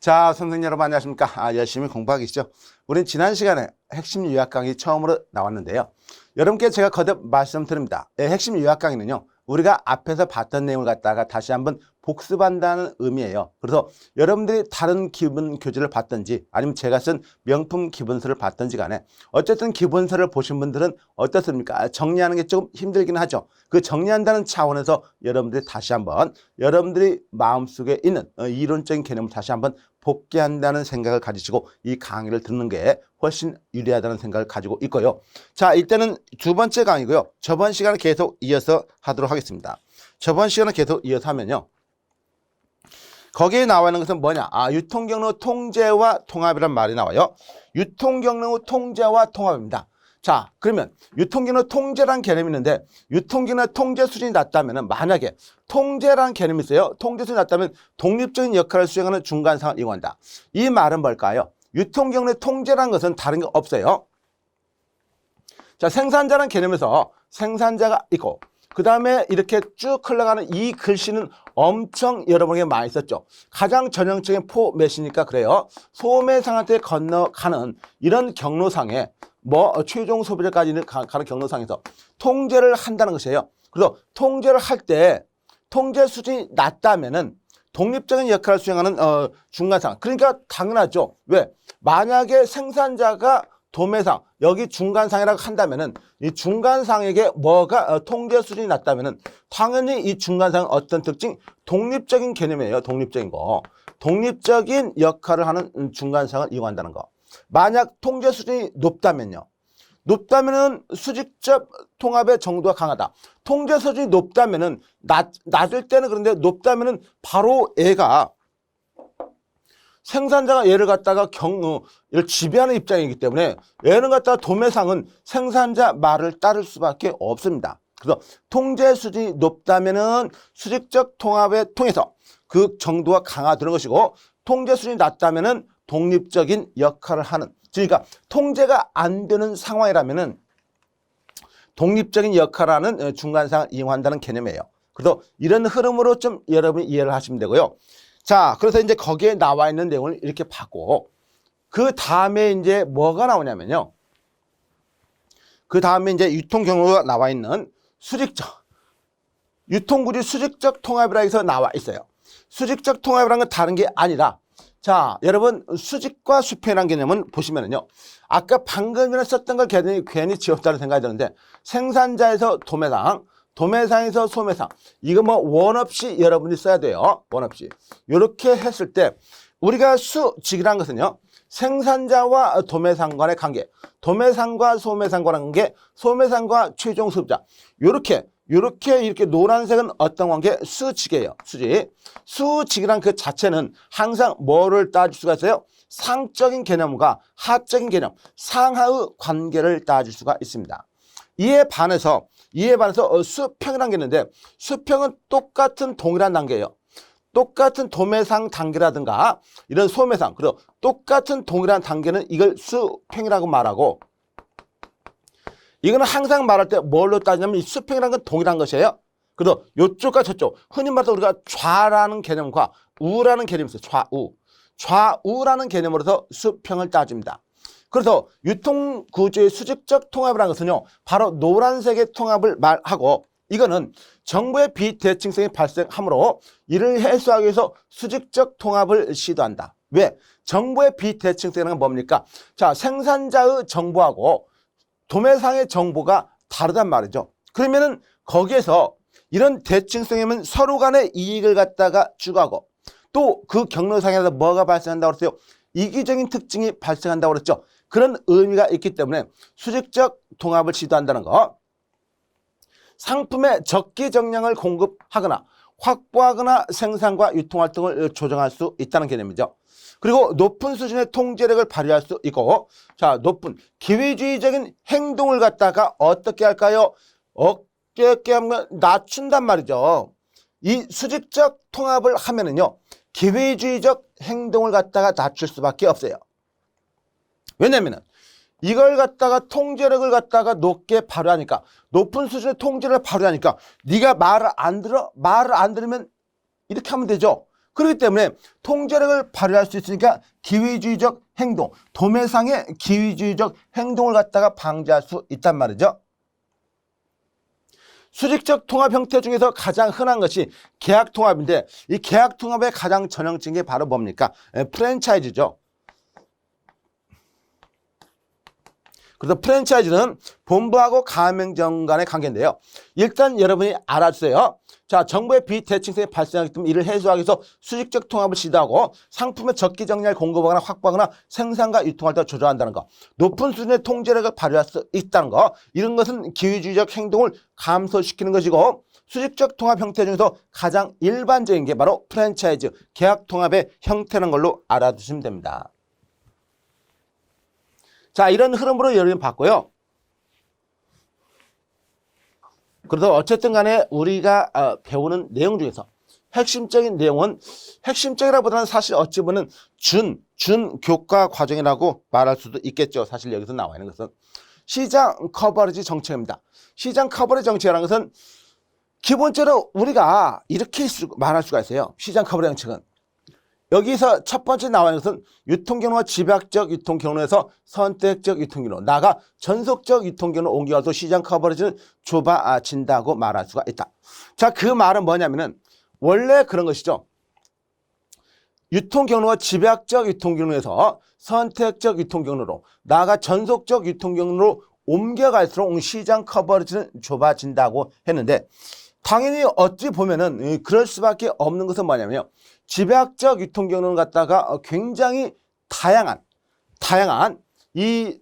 자, 선생님 여러분 안녕하십니까? 열심히 공부하고 계시죠? 우린 지난 시간에 핵심 요약 강의 처음으로 나왔는데요. 여러분께 제가 거듭 말씀드립니다. 핵심 요약 강의는요, 우리가 앞에서 봤던 내용을 갖다가 다시 한번 복습한다는 의미예요. 그래서 여러분들이 다른 기본 교재를 봤든지 아니면 제가 쓴 명품 기본서를 봤든지 간에 어쨌든 기본서를 보신 분들은 어떻습니까? 정리하는 게 조금 힘들긴 하죠. 그 정리한다는 차원에서 여러분들이 다시 한번 여러분들이 마음속에 있는 이론적인 개념을 다시 한번 복귀한다는 생각을 가지시고 이 강의를 듣는 게 훨씬 유리하다는 생각을 가지고 있고요. 자, 이때는 두 번째 강의고요. 저번 시간에 계속 이어서 하도록 하겠습니다. 저번 시간에 계속 이어서 하면요. 거기에 나와 있는 것은 뭐냐? 유통경로 통제와 통합이란 말이 나와요. 유통경로 통제와 통합입니다. 자, 그러면 유통경로 통제란 개념이 있는데 유통경로 통제 수준이 낮다면 만약에 통제란 개념이 있어요. 통제 수준이 낮다면 독립적인 역할을 수행하는 중간상을 이용한다. 이 말은 뭘까요? 유통경로 통제란 것은 다른 게 없어요. 자, 생산자란 개념에서 생산자가 있고 그 다음에 이렇게 쭉 흘러가는 이 글씨는 엄청 여러분에게 많이 썼죠. 가장 전형적인 포맷이니까 그래요. 소매상한테 건너가는 이런 경로상에 최종 소비자까지 가는 경로상에서 통제를 한다는 것이에요. 그래서 통제를 할 때 통제 수준이 낮다면은 독립적인 역할을 수행하는 중간상. 그러니까 당연하죠. 왜? 만약에 생산자가 도매상, 여기 중간상이라고 한다면은 이 중간상에게 뭐가 통제 수준이 낮다면은 당연히 이 중간상은 어떤 특징? 독립적인 개념이에요. 독립적인 거. 독립적인 역할을 하는 중간상을 이용한다는 거. 만약 통제 수준이 높다면요. 높다면은 수직적 통합의 정도가 강하다. 통제 수준이 높다면은 낮을 때는 그런데 높다면은 바로 얘가 생산자가 얘를 갖다가 얘를 지배하는 입장이기 때문에 얘는 갖다가 도매상은 생산자 말을 따를 수밖에 없습니다. 그래서 통제 수준이 높다면은 수직적 통합에 통해서 그 정도가 강화되는 것이고 통제 수준이 낮다면은 독립적인 역할을 하는, 그러니까 통제가 안 되는 상황이라면은 독립적인 역할을 하는 중간상을 이용한다는 개념이에요. 그래서 이런 흐름으로 좀 여러분이 이해를 하시면 되고요. 자, 그래서 이제 거기에 나와 있는 내용을 이렇게 봤고, 그 다음에 이제 뭐가 나오냐면요. 그 다음에 이제 유통 경로가 나와 있는 유통구조 수직적 통합이라 해서 나와 있어요. 수직적 통합이라는 건 다른 게 아니라, 자, 여러분, 수직과 수평이라는 개념은 보시면은요. 아까 방금 전에 썼던 걸 괜히 지웠다는 생각이 드는데, 생산자에서 도매상, 도매상에서 소매상, 이거 원 없이 여러분이 써야 돼요. 원 없이. 이렇게 했을 때 우리가 수직이라는 것은요, 생산자와 도매상 간의 관계, 도매상과 소매상 간의 관계, 소매상과 최종 소비자, 이렇게 노란색은 어떤 관계? 수직이에요. 수직. 수직이란 그 자체는 항상 뭐를 따질 수가 있어요? 상적인 개념과 하적인 개념, 상하의 관계를 따질 수가 있습니다. 이에 반해서 수평이라는 게 있는데, 수평은 똑같은 동일한 단계예요. 똑같은 도매상 단계라든가 이런 소매상, 그리고 똑같은 동일한 단계는 이걸 수평이라고 말하고, 이거는 항상 말할 때 뭘로 따지냐면 이 수평이라는 건 동일한 것이에요. 그래서 이쪽과 저쪽, 흔히 말해서 우리가 좌라는 개념과 우라는 개념이 있어요. 좌우라는 개념으로서 수평을 따집니다. 그래서 유통구조의 수직적 통합이라는 것은요, 바로 노란색의 통합을 말하고, 이거는 정보의 비대칭성이 발생하므로 이를 해소하기 위해서 수직적 통합을 시도한다. 왜? 정보의 비대칭성이라는 건 뭡니까? 자, 생산자의 정보하고 도매상의 정보가 다르단 말이죠. 그러면은 거기에서 이런 대칭성이면 서로 간의 이익을 갖다가 추구하고, 또 그 경로상에서 뭐가 발생한다고 그랬어요? 이기적인 특징이 발생한다고 그랬죠. 그런 의미가 있기 때문에 수직적 통합을 시도한다는 거. 상품의 적기 정량을 공급하거나 확보하거나 생산과 유통활동을 조정할 수 있다는 개념이죠. 그리고 높은 수준의 통제력을 발휘할 수 있고, 자, 높은 기회주의적인 행동을 갖다가 어떻게 할까요? 어떻게 하면 낮춘단 말이죠. 이 수직적 통합을 하면은요, 기회주의적 행동을 갖다가 낮출 수밖에 없어요. 왜냐면은 이걸 갖다가 통제력을 갖다가 높게 발휘하니까, 높은 수준의 통제를 발휘하니까 네가 말을 안 들으면 이렇게 하면 되죠. 그렇기 때문에 통제력을 발휘할 수 있으니까 기회주의적 행동, 도매상의 기회주의적 행동을 갖다가 방지할 수 있단 말이죠. 수직적 통합 형태 중에서 가장 흔한 것이 계약 통합인데 이 계약 통합의 가장 전형적인 게 바로 뭡니까? 프랜차이즈죠. 그래서 프랜차이즈는 본부하고 가맹점 간의 관계인데요. 일단 여러분이 알아주세요. 자, 정부의 비대칭성이 발생하기 때문에 이를 해소하기 위해서 수직적 통합을 시도하고 상품의 적기 정량을 공급하거나 확보하거나 생산과 유통할 때 조절한다는 거. 높은 수준의 통제력을 발휘할 수 있다는 거. 이런 것은 기회주의적 행동을 감소시키는 것이고 수직적 통합 형태 중에서 가장 일반적인 게 바로 프랜차이즈, 계약 통합의 형태라는 걸로 알아두시면 됩니다. 자, 이런 흐름으로 여러분 봤고요. 그래서 어쨌든 간에 우리가 배우는 내용 중에서 핵심적인 내용은 핵심적이라보다는 사실 어찌 보면 준교과 과정이라고 말할 수도 있겠죠. 사실 여기서 나와 있는 것은 시장 커버리지 정책입니다. 시장 커버리지 정책이라는 것은 기본적으로 우리가 이렇게 말할 수가 있어요. 시장 커버리지 정책은 여기서 첫 번째 나와 있는 것은 유통경로와 집약적 유통경로에서 선택적 유통경로, 나아가 전속적 유통경로 옮겨가서 시장 커버리지는 좁아진다고 말할 수가 있다. 자, 그 말은 뭐냐면은 원래 그런 것이죠. 유통경로와 집약적 유통경로에서 선택적 유통경로로, 나아가 전속적 유통경로로 옮겨갈수록 시장 커버리지는 좁아진다고 했는데 당연히 어찌 보면은 그럴 수밖에 없는 것은 뭐냐면요. 집약적 유통경로는 갖다가 굉장히 다양한 이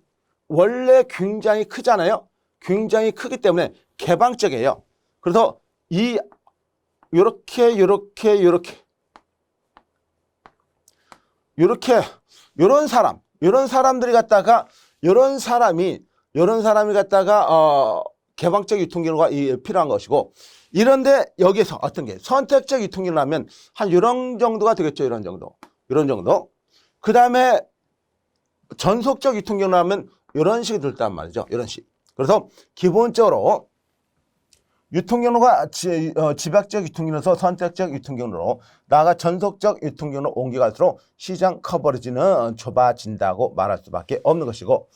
원래 굉장히 크잖아요. 굉장히 크기 때문에 개방적이에요. 그래서 이런 사람들이 갖다가 이런 사람이 갖다가 개방적 유통경로가 필요한 것이고 이런데 여기서 어떤 게 선택적 유통경로라면 한 이런 정도가 되겠죠. 이런 정도. 그 다음에 전속적 유통경로라면 이런 식이 들단 말이죠. 이런 식. 그래서 기본적으로 유통경로가 집약적 유통경로에서 선택적 유통경로로 나아가 전속적 유통경로로 옮겨갈수록 시장 커버리지는 좁아진다고 말할 수밖에 없는 것이고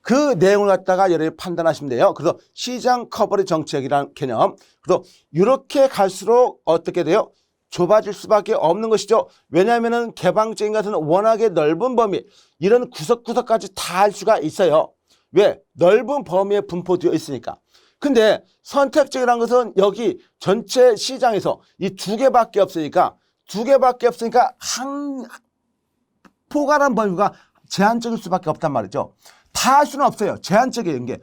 그 내용을 갖다가 여러분이 판단하시면 돼요. 그래서 시장 커버리지 정책이라는 개념. 그래서 이렇게 갈수록 어떻게 돼요? 좁아질 수밖에 없는 것이죠. 왜냐하면은 개방적인 것은 워낙에 넓은 범위, 이런 구석구석까지 다 할 수가 있어요. 왜? 넓은 범위에 분포되어 있으니까. 근데 선택적이라는 것은 여기 전체 시장에서 이 두 개밖에 없으니까 포괄한 범위가 제한적일 수밖에 없단 말이죠. 다 할 수는 없어요. 제한적인 게.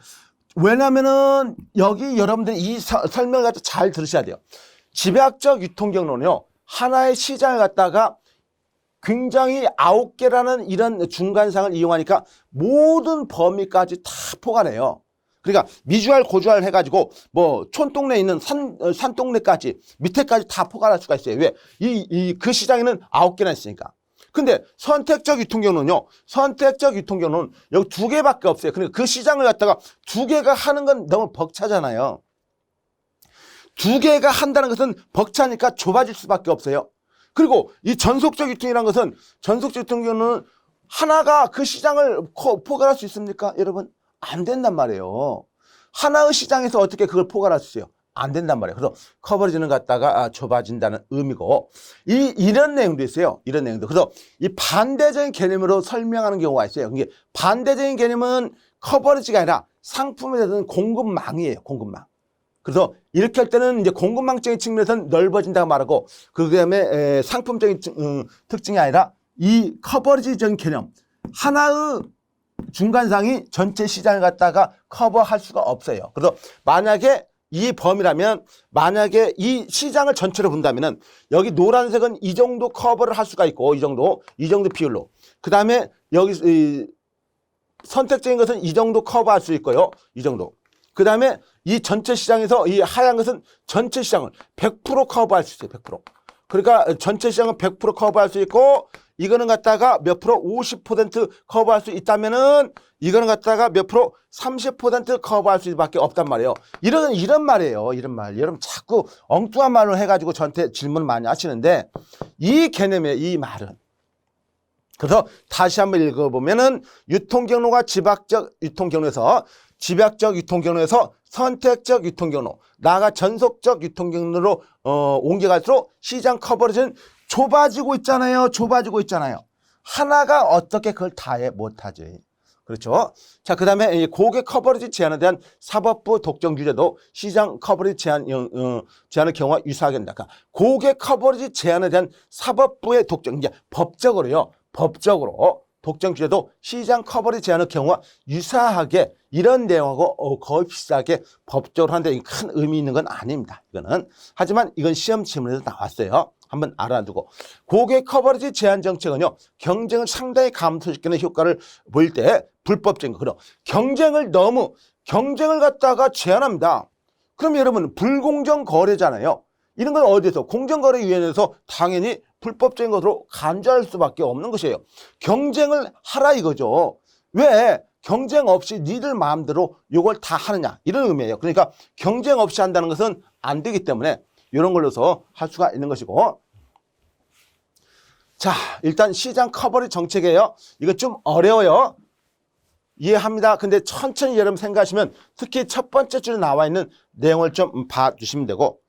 왜냐면은 여기 여러분들 이 설명을 갖다 잘 들으셔야 돼요. 집약적 유통경로는요. 하나의 시장을 갖다가 굉장히 9개라는 이런 중간상을 이용하니까 모든 범위까지 다 포괄해요. 그러니까 미주알, 고주알 해가지고 뭐 촌동네에 있는 산동네까지 밑에까지 다 포괄할 수가 있어요. 왜? 그 시장에는 9개나 있으니까. 근데 선택적 유통경로는요. 선택적 유통경로는 여기 2개밖에 없어요. 그러니까 그 시장을 갖다가 2개가 하는 건 너무 벅차잖아요. 2개가 한다는 것은 벅차니까 좁아질 수밖에 없어요. 그리고 이 전속적 유통이라는 것은 전속적 유통경로는 하나가 그 시장을 포괄할 수 있습니까? 여러분 안 된단 말이에요. 하나의 시장에서 어떻게 그걸 포괄할 수 있어요? 안 된단 말이에요. 그래서 커버리지는 갖다가 좁아진다는 의미고 이런 내용도 있어요. 이런 내용도. 그래서 이 반대적인 개념으로 설명하는 경우가 있어요. 이게 반대적인 개념은 커버리지가 아니라 상품에 대한 공급망이에요. 공급망. 그래서 이렇게 할 때는 이제 공급망적인 측면에서는 넓어진다고 말하고 그다음에 상품적인 특징이 아니라 이 커버리지적인 개념 하나의 중간상이 전체 시장을 갖다가 커버할 수가 없어요. 그래서 만약에 이 범위라면 만약에 이 시장을 전체로 본다면은 여기 노란색은 이 정도 커버를 할 수가 있고 이 정도 비율로 그 다음에 여기 선택적인 것은 이 정도 커버할 수 있고요. 이 정도. 그 다음에 이 전체 시장에서 이 하얀 것은 전체 시장을 100% 커버할 수 있어요. 100%. 그러니까 전체 시장은 100% 커버할 수 있고 이거는 갖다가 몇 프로 50% 커버할 수 있다면은 이거는 갖다가 몇 프로 30% 커버할 수밖에 없단 말이에요. 이런 말이에요. 이런 말. 여러분 자꾸 엉뚱한 말을 해가지고 저한테 질문을 많이 하시는데 이 개념의 이 말은 그래서 다시 한번 읽어보면은 유통경로가 집약적 유통경로에서 집약적 유통경로에서 선택적 유통경로 나아가 전속적 유통경로로 옮겨갈수록 시장 커버리지는 좁아지고 있잖아요. 좁아지고 있잖아요. 하나가 어떻게 그걸 다 해 못하지. 그렇죠. 자, 그 다음에 고객 커버리지 제한에 대한 사법부 독점 규제도 시장 커버리지 제한의 경우와 유사하게 된다. 그러니까 고객 커버리지 제한에 대한 사법부의 독점, 이제 법적으로요. 법적으로 독점 규제도 시장 커버리지 제한의 경우와 유사하게 이런 내용하고 거의 비슷하게 법적으로 하는데 큰 의미 있는 건 아닙니다. 이거는. 하지만 이건 시험 질문에서 나왔어요. 한번 알아두고. 고객 커버리지 제한 정책은요. 경쟁을 상당히 감소시키는 효과를 보일 때 불법적인 거. 그럼 경쟁을 갖다가 제한합니다. 그럼 여러분 불공정 거래잖아요. 이런 건 어디에서? 공정거래위원회에서 당연히 불법적인 것으로 간주할 수밖에 없는 것이에요. 경쟁을 하라 이거죠. 왜 경쟁 없이 니들 마음대로 이걸 다 하느냐 이런 의미예요. 그러니까 경쟁 없이 한다는 것은 안 되기 때문에 이런 걸로서 할 수가 있는 것이고. 자, 일단 시장 커버리지 정책이에요. 이거 좀 어려워요. 이해합니다. 근데 천천히 여러분 생각하시면 특히 첫 번째 줄에 나와 있는 내용을 좀 봐주시면 되고,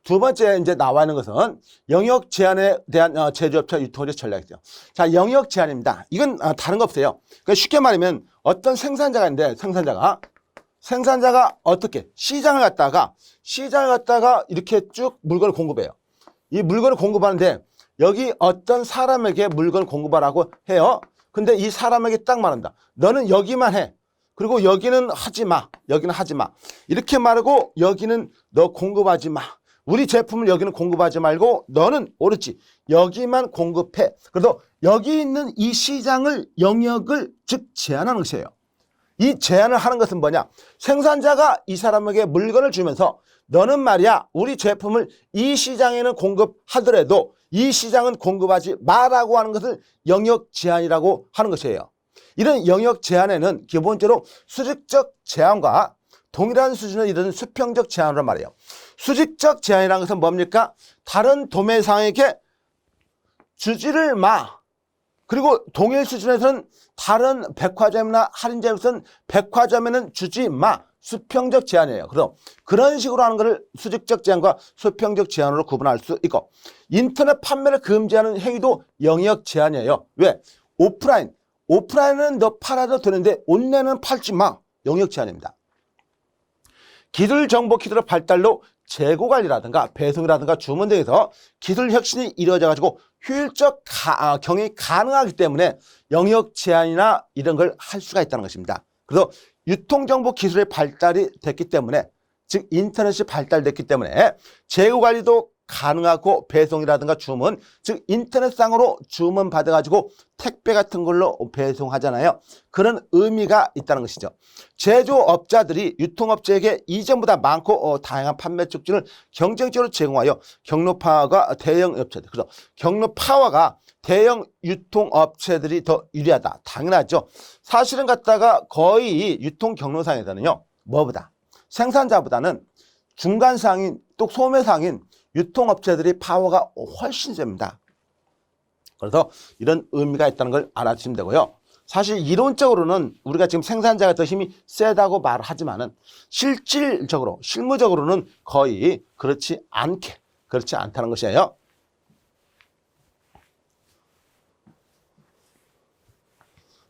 두 번째 이제 나와 있는 것은 영역 제한에 대한 제조업체 유통업체 전략이죠. 자, 영역 제한입니다. 이건 다른 거 없어요. 그러니까 쉽게 말하면 어떤 생산자가 있는데 생산자가 어떻게 시장을 갖다가 이렇게 쭉 물건을 공급해요. 이 물건을 공급하는데 여기 어떤 사람에게 물건을 공급하라고 해요. 근데 이 사람에게 딱 말한다. 너는 여기만 해. 그리고 여기는 하지 마. 여기는 하지 마. 이렇게 말하고 여기는 너 공급하지 마. 우리 제품을 여기는 공급하지 말고 너는 옳지. 여기만 공급해. 그래서 여기 있는 이 시장을 영역을 즉 제한하는 것이에요. 이 제한을 하는 것은 뭐냐? 생산자가 이 사람에게 물건을 주면서 너는 말이야 우리 제품을 이 시장에는 공급하더라도 이 시장은 공급하지 마라고 하는 것을 영역 제한이라고 하는 것이에요. 이런 영역 제한에는 기본적으로 수직적 제한과 동일한 수준을 이루는 수평적 제한으로 말해요. 수직적 제한이라는 것은 뭡니까? 다른 도매상에게 주지를 마. 그리고 동일 수준에서는 다른 백화점이나 할인점에서는 백화점에는 주지 마. 수평적 제한이에요. 그럼 그런 식으로 하는 것을 수직적 제한과 수평적 제한으로 구분할 수 있고, 인터넷 판매를 금지하는 행위도 영역 제한이에요. 왜? 오프라인은 너 팔아도 되는데 온라인은 팔지 마. 영역 제한입니다. 기술 정보 키트의 발달로 재고 관리라든가 배송이라든가 주문 등에서 기술 혁신이 이루어져 가지고 효율적 경영이 가능하기 때문에 영역 제한이나 이런 걸 할 수가 있다는 것입니다. 그래서 유통정보 기술의 발달이 됐기 때문에, 즉 인터넷이 발달됐기 때문에 재고 관리도 가능하고 배송이라든가 주문, 즉 인터넷상으로 주문 받아가지고 택배 같은 걸로 배송하잖아요. 그런 의미가 있다는 것이죠. 제조업자들이 유통업체에게 이전보다 많고 다양한 판매 촉진을 경쟁적으로 제공하여 경로파워가 대형 업체들, 그래서 경로파워가 대형 유통업체들이 더 유리하다. 당연하죠. 사실은 갖다가 거의 유통 경로상에서는요, 뭐보다 생산자보다는 중간상인 또 소매상인 유통업체들이 파워가 훨씬 셉니다. 그래서 이런 의미가 있다는 걸 알아주시면 되고요. 사실 이론적으로는 우리가 지금 생산자가 더 힘이 세다고 말을 하지만은 실질적으로, 실무적으로는 거의 그렇지 않다는 것이에요.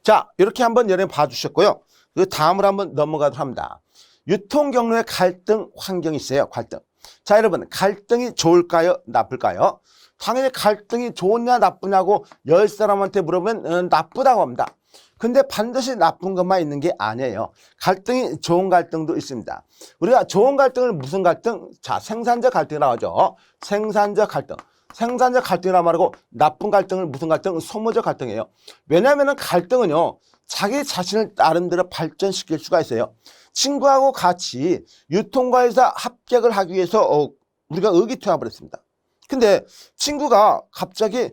자, 이렇게 한번 여러분 봐주셨고요. 그 다음으로 한번 넘어가도록 합니다. 유통 경로의 갈등 환경이 있어요. 갈등. 자, 여러분, 갈등이 좋을까요? 나쁠까요? 당연히 갈등이 좋으냐 나쁘냐고 10사람한테 물어보면 나쁘다고 합니다. 근데 반드시 나쁜 것만 있는 게 아니에요. 갈등이 좋은 갈등도 있습니다. 우리가 좋은 갈등을 무슨 갈등? 자, 생산자 갈등이라고 하죠. 생산자 갈등. 생산자 갈등이라 말하고 나쁜 갈등을 무슨 갈등? 소모적 갈등이에요. 왜냐하면 갈등은요, 자기 자신을 나름대로 발전시킬 수가 있어요. 친구하고 같이 유통과에서 합격을 하기 위해서 우리가 의기투합을 했습니다. 근데 친구가 갑자기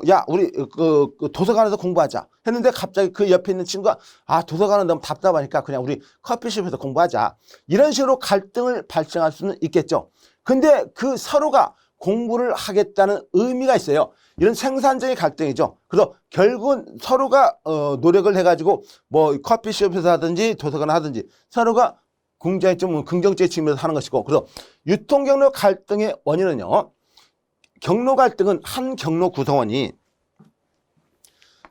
야 우리 그 도서관에서 공부하자 했는데 갑자기 그 옆에 있는 친구가 도서관은 너무 답답하니까 그냥 우리 커피숍에서 공부하자, 이런 식으로 갈등을 발생할 수는 있겠죠. 근데 그 서로가 공부를 하겠다는 의미가 있어요. 이런 생산적인 갈등이죠. 그래서 결국은 서로가 노력을 해가지고 뭐 커피숍에서 하든지 도서관을 하든지 서로가 굉장히 좀 긍정적인 측면에서 하는 것이고, 그래서 유통경로 갈등의 원인은요, 경로 갈등은 한 경로 구성원이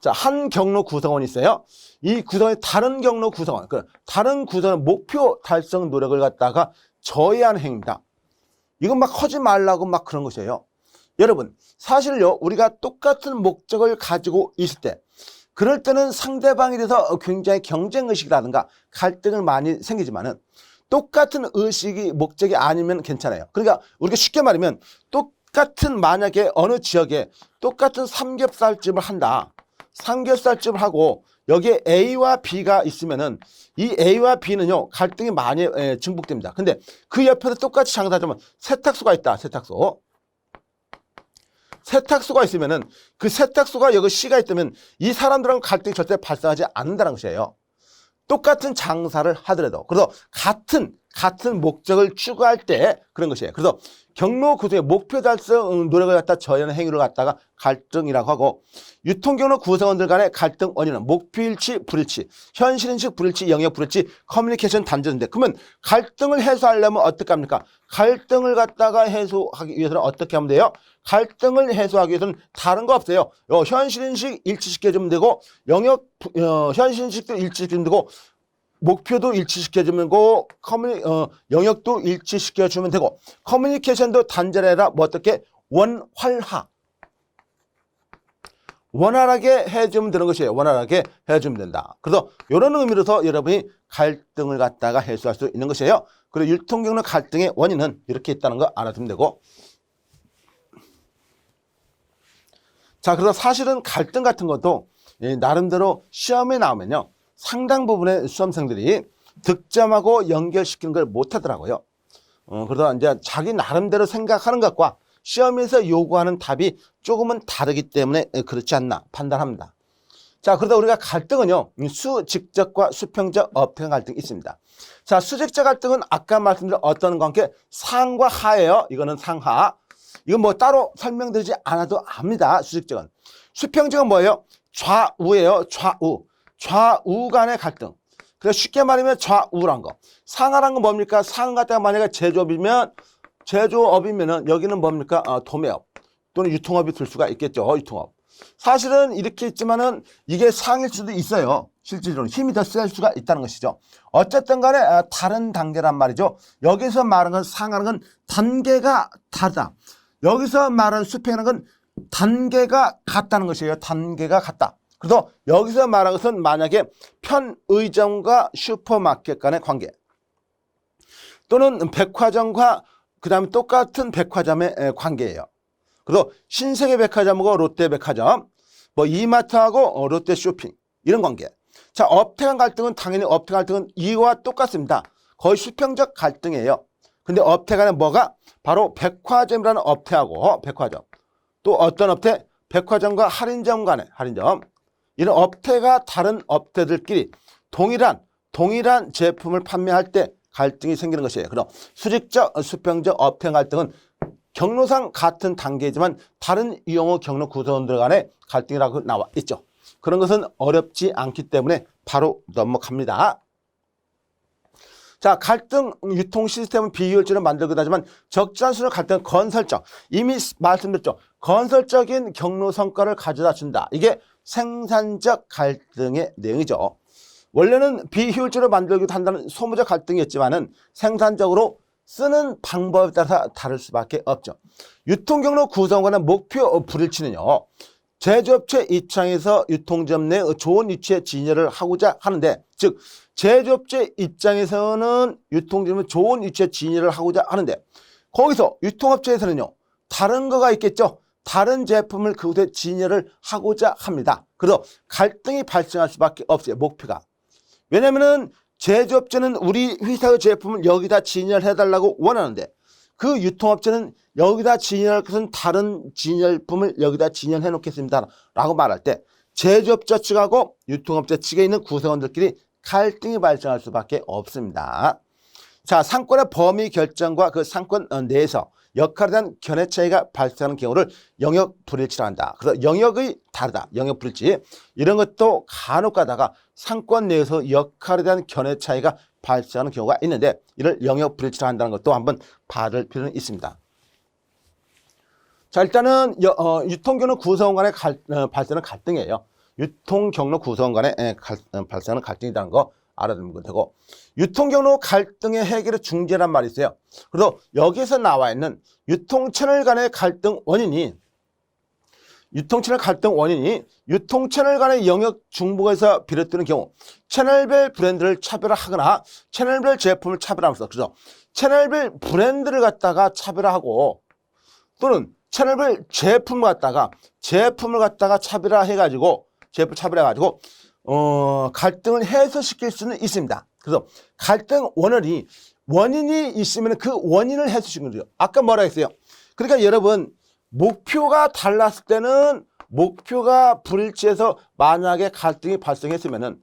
한 경로 구성원이 있어요. 이 구성원이 다른 경로 구성원, 다른 구성원 목표 달성 노력을 갖다가 저해하는 행위입니다. 이건 막 하지 말라고 막 그런 것이에요. 여러분, 사실요, 우리가 똑같은 목적을 가지고 있을 때, 그럴 때는 상대방에 대해서 굉장히 경쟁의식이라든가 갈등을 많이 생기지만은, 똑같은 의식이 목적이 아니면 괜찮아요. 그러니까 우리가 쉽게 말하면 똑같은, 만약에 어느 지역에 똑같은 삼겹살집을 한다. 삼겹살집을 하고 여기에 A와 B가 있으면은 이 A와 B는요, 갈등이 많이 증폭됩니다. 근데 그 옆에서 똑같이 장사하자면 세탁소가 있다. 세탁소가 있으면은 그 세탁소가 여기 C가 있다면 이 사람들하고 갈등이 절대 발생하지 않는다는 것이에요. 똑같은 장사를 하더라도. 그래서 같은 목적을 추구할 때 그런 것이에요. 그래서 경로 구성의 목표 달성 노력을 갖다 저해하는 행위를 갖다가 갈등이라고 하고, 유통경로 구성원들 간의 갈등 원인은 목표일치, 불일치, 현실인식 불일치, 영역 불일치, 커뮤니케이션 단절인데, 그러면 갈등을 해소하려면 어떻게 합니까? 갈등을 갖다가 해소하기 위해서는 어떻게 하면 돼요? 갈등을 해소하기 위해서는 다른 거 없어요. 현실인식 일치시켜주면 되고, 현실인식도 일치시켜주면 되고, 목표도 일치시켜주면 되고, 영역도 일치시켜주면 되고, 커뮤니케이션도 단절해라. 뭐 어떻게? 원활하게 해주면 되는 것이에요. 원활하게 해주면 된다. 그래서 이런 의미로서 여러분이 갈등을 갖다가 해소할 수 있는 것이에요. 그리고 유통경로 갈등의 원인은 이렇게 있다는 거 알아두면 되고, 자, 그래서 사실은 갈등 같은 것도 나름대로 시험에 나오면요, 상당 부분의 수험생들이 득점하고 연결시키는 걸 못하더라고요. 그래서 이제 자기 나름대로 생각하는 것과 시험에서 요구하는 답이 조금은 다르기 때문에 그렇지 않나 판단합니다. 자, 그러다 우리가 갈등은요, 수직적과 수평적 업행 갈등이 있습니다. 자, 수직적 갈등은 아까 말씀드린 어떤 관계? 상과 하예요. 이거는 상하. 이건 뭐 따로 설명드리지 않아도 압니다. 수직적은. 수평적은 뭐예요? 좌우예요. 좌우 간의 갈등. 그래서 쉽게 말하면 좌우란 거. 상하란 건 뭡니까? 상 갖다가 만약에 제조업이면은 여기는 뭡니까? 도매업 또는 유통업이 될 수가 있겠죠. 유통업. 사실은 이렇게 있지만은 이게 상일 수도 있어요. 실질적으로 힘이 더 셀 수가 있다는 것이죠. 어쨌든 간에 다른 단계란 말이죠. 여기서 말하는 건 상하는 건 단계가 다르다. 여기서 말하는 수평하는 건 단계가 같다는 것이에요. 단계가 같다. 그래서 여기서 말하는 것은 만약에 편의점과 슈퍼마켓 간의 관계, 또는 백화점과 그 다음에 똑같은 백화점의 관계예요. 그래서 신세계 백화점하고 롯데 백화점, 뭐 이마트하고 롯데 쇼핑, 이런 관계. 자, 업태 간 갈등은 당연히 업태 갈등은 이와 똑같습니다. 거의 수평적 갈등이에요. 근데 업태 간에 뭐가? 바로 백화점이라는 업태하고 백화점, 또 어떤 업태? 백화점과 할인점 간의 할인점. 이런 업태가 다른 업태들끼리 동일한 제품을 판매할 때 갈등이 생기는 것이에요. 그럼 수직적, 수평적 업태 갈등은 경로상 같은 단계이지만 다른 유형의 경로 구성원들 간의 갈등이라고 나와 있죠. 그런 것은 어렵지 않기 때문에 바로 넘어갑니다. 자, 갈등 유통 시스템은 비효율적으로 만들기도 하지만 적절한 수준의 갈등은 건설적, 이미 말씀드렸죠. 건설적인 경로 성과를 가져다 준다. 이게 생산적 갈등의 내용이죠. 원래는 비효율적으로 만들기도 한다는 소모적 갈등이었지만은 생산적으로 쓰는 방법에 따라서 다를 수밖에 없죠. 유통경로 구성원의 목표 불일치는요, 제조업체 입장에서 유통점 내 좋은 위치에 진열을 하고자 하는데, 즉 제조업체 입장에서는 유통점에 좋은 위치에 진열을 하고자 하는데, 거기서 유통업체에서는요, 다른 거가 있겠죠. 다른 제품을 그곳에 진열을 하고자 합니다. 그래서 갈등이 발생할 수밖에 없어요. 목표가. 왜냐면은 제조업체는 우리 회사의 제품을 여기다 진열해달라고 원하는데, 그 유통업체는 여기다 진열할 것은 다른 진열품을 여기다 진열해 놓겠습니다 라고 말할 때 제조업자 측하고 유통업체 측에 있는 구성원들끼리 갈등이 발생할 수밖에 없습니다. 자, 상권의 범위 결정과 그 상권 내에서 역할에 대한 견해 차이가 발생하는 경우를 영역 불일치라고 한다. 그래서 영역이 다르다. 영역 불일치. 이런 것도 간혹 가다가 상권 내에서 역할에 대한 견해 차이가 발생하는 경우가 있는데 이를 영역 불일치라고 한다는 것도 한번 봐둘 필요는 있습니다. 자, 일단은 유통경로 구성원 간의 발생하는 갈등이에요. 유통경로 구성원 간의 발생하는 갈등이라는 거 알아두면 되고, 유통경로 갈등의 해결의 중재란 말이 있어요. 그래서 여기에서 나와 있는 유통채널 간의 갈등 원인이 유통채널 간의 영역 중복에서 비롯되는 경우 채널별 브랜드를 차별화하거나 채널별 제품을 차별하면서, 그죠? 채널별 브랜드를 갖다가 차별화하고 또는 채널별 제품을 갖다가 차별화해가지고 갈등을 해소시킬 수는 있습니다. 그래서 갈등 원인이 있으면 그 원인을 해소시키는 거죠. 아까 뭐라 했어요? 그러니까 여러분, 목표가 달랐을 때는 목표가 불일치해서 만약에 갈등이 발생했으면은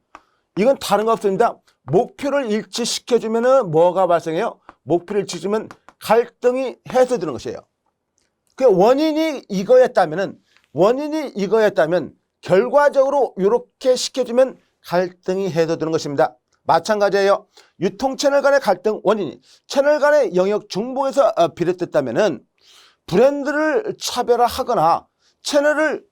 이건 다른 거 없습니다. 목표를 일치시켜주면은 뭐가 발생해요? 목표를 일치시키면 갈등이 해소되는 것이에요. 그 원인이 이거였다면 결과적으로 이렇게 시켜주면 갈등이 해소되는 것입니다. 마찬가지예요. 유통채널 간의 갈등 원인이 채널 간의 영역 중복에서 비롯됐다면은 브랜드를 차별화하거나 채널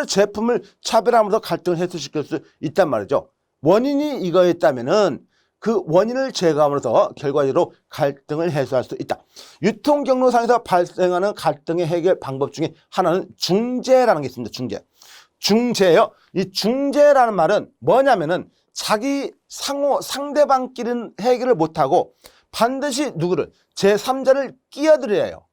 제품을 차별하면서 갈등을 해소시킬 수 있단 말이죠. 원인이 이거였다면은 그 원인을 제거함으로써 결과적으로 갈등을 해소할 수 있다. 유통경로상에서 발생하는 갈등의 해결 방법 중에 하나는 중재라는 게 있습니다. 중재예요. 이 중재라는 말은 뭐냐면은 자기 상대방끼리는 해결을 못하고 반드시 누구를 제3자를 끼어들여야 해요.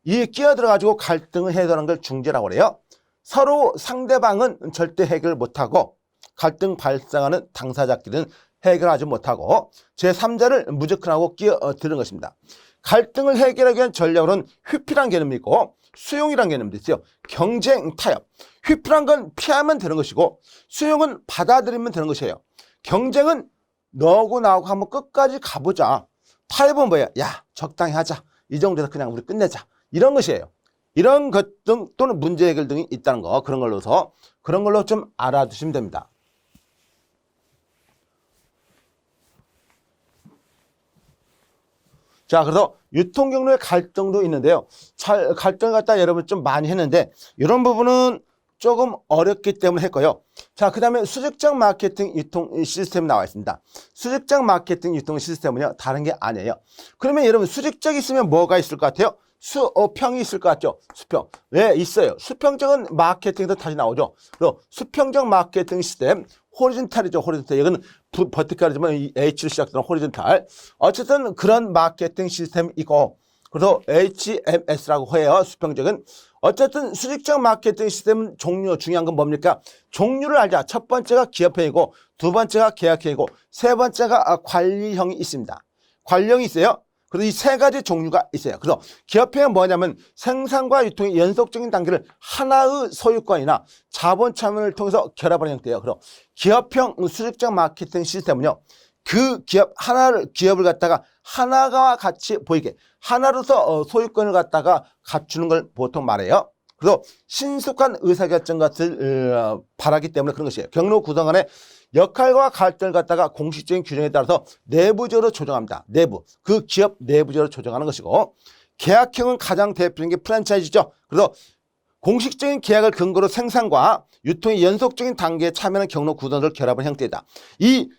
이 끼어들어가지고 갈등을 해소하는 걸 중재라고 그래요. 서로 상대방은 절대 해결을 못하고 갈등 발생하는 당사자끼리는 해결하지 못하고 제3자를 무조건하고 끼어드는 것입니다. 갈등을 해결하기 위한 전략으로는 회피란 개념이 있고 수용이란 개념도 있어요. 경쟁, 타협. 회피란 건 피하면 되는 것이고 수용은 받아들이면 되는 것이에요. 경쟁은 너하고 나하고 한번 끝까지 가보자. 타협은 뭐야? 야, 적당히 하자. 이 정도에서 그냥 우리 끝내자. 이런 것이에요. 이런 것 등 또는 문제 해결 등이 있다는 거, 그런 걸로 좀 알아두시면 됩니다. 자, 그래서 유통경로의 갈등도 있는데요. 갈등을 갖다 여러분 좀 많이 했는데 이런 부분은 조금 어렵기 때문에 했고요. 자, 그 다음에 수직적 마케팅 유통 시스템이 나와 있습니다. 수직적 마케팅 유통 시스템은요, 다른 게 아니에요. 그러면 여러분 수직적 있으면 뭐가 있을 것 같아요? 수평이 있을 것 같죠? 수평. 왜 있어요? 수평적인 마케팅도 다시 나오죠. 그리고 수평적 마케팅 시스템, 호리존탈이죠. 호리존탈. 이건 버티컬이지만 이 H로 시작되는 호리존탈. 어쨌든 그런 마케팅 시스템이고, 그래서 HMS라고 해요. 수평적인. 어쨌든 수직적 마케팅 시스템은 중요한 건 뭡니까? 종류를 알자. 첫 번째가 기업형이고, 두 번째가 계약형이고, 세 번째가 관리형이 있습니다. 관리형이 있어요. 그래서 이 세 가지 종류가 있어요. 그래서 기업형은 뭐냐면 생산과 유통의 연속적인 단계를 하나의 소유권이나 자본 참여를 통해서 결합하는 형태예요. 그래서 기업형 수직적 마케팅 시스템은요, 그 기업을 갖다가 하나가 같이 보이게 하나로서 소유권을 갖다가 갖추는 걸 보통 말해요. 그래서 신속한 의사결정 것을 바라기 때문에 그런 것이에요. 경로 구성 간의 역할과 갈등을 갖다가 공식적인 규정에 따라서 내부적으로 조정합니다. 그 기업 내부적으로 조정하는 것이고, 계약형은 가장 대표적인 게 프랜차이즈죠. 그래서 공식적인 계약을 근거로 생산과 유통의 연속적인 단계에 참여하는 경로 구성을 결합한 형태이다. 이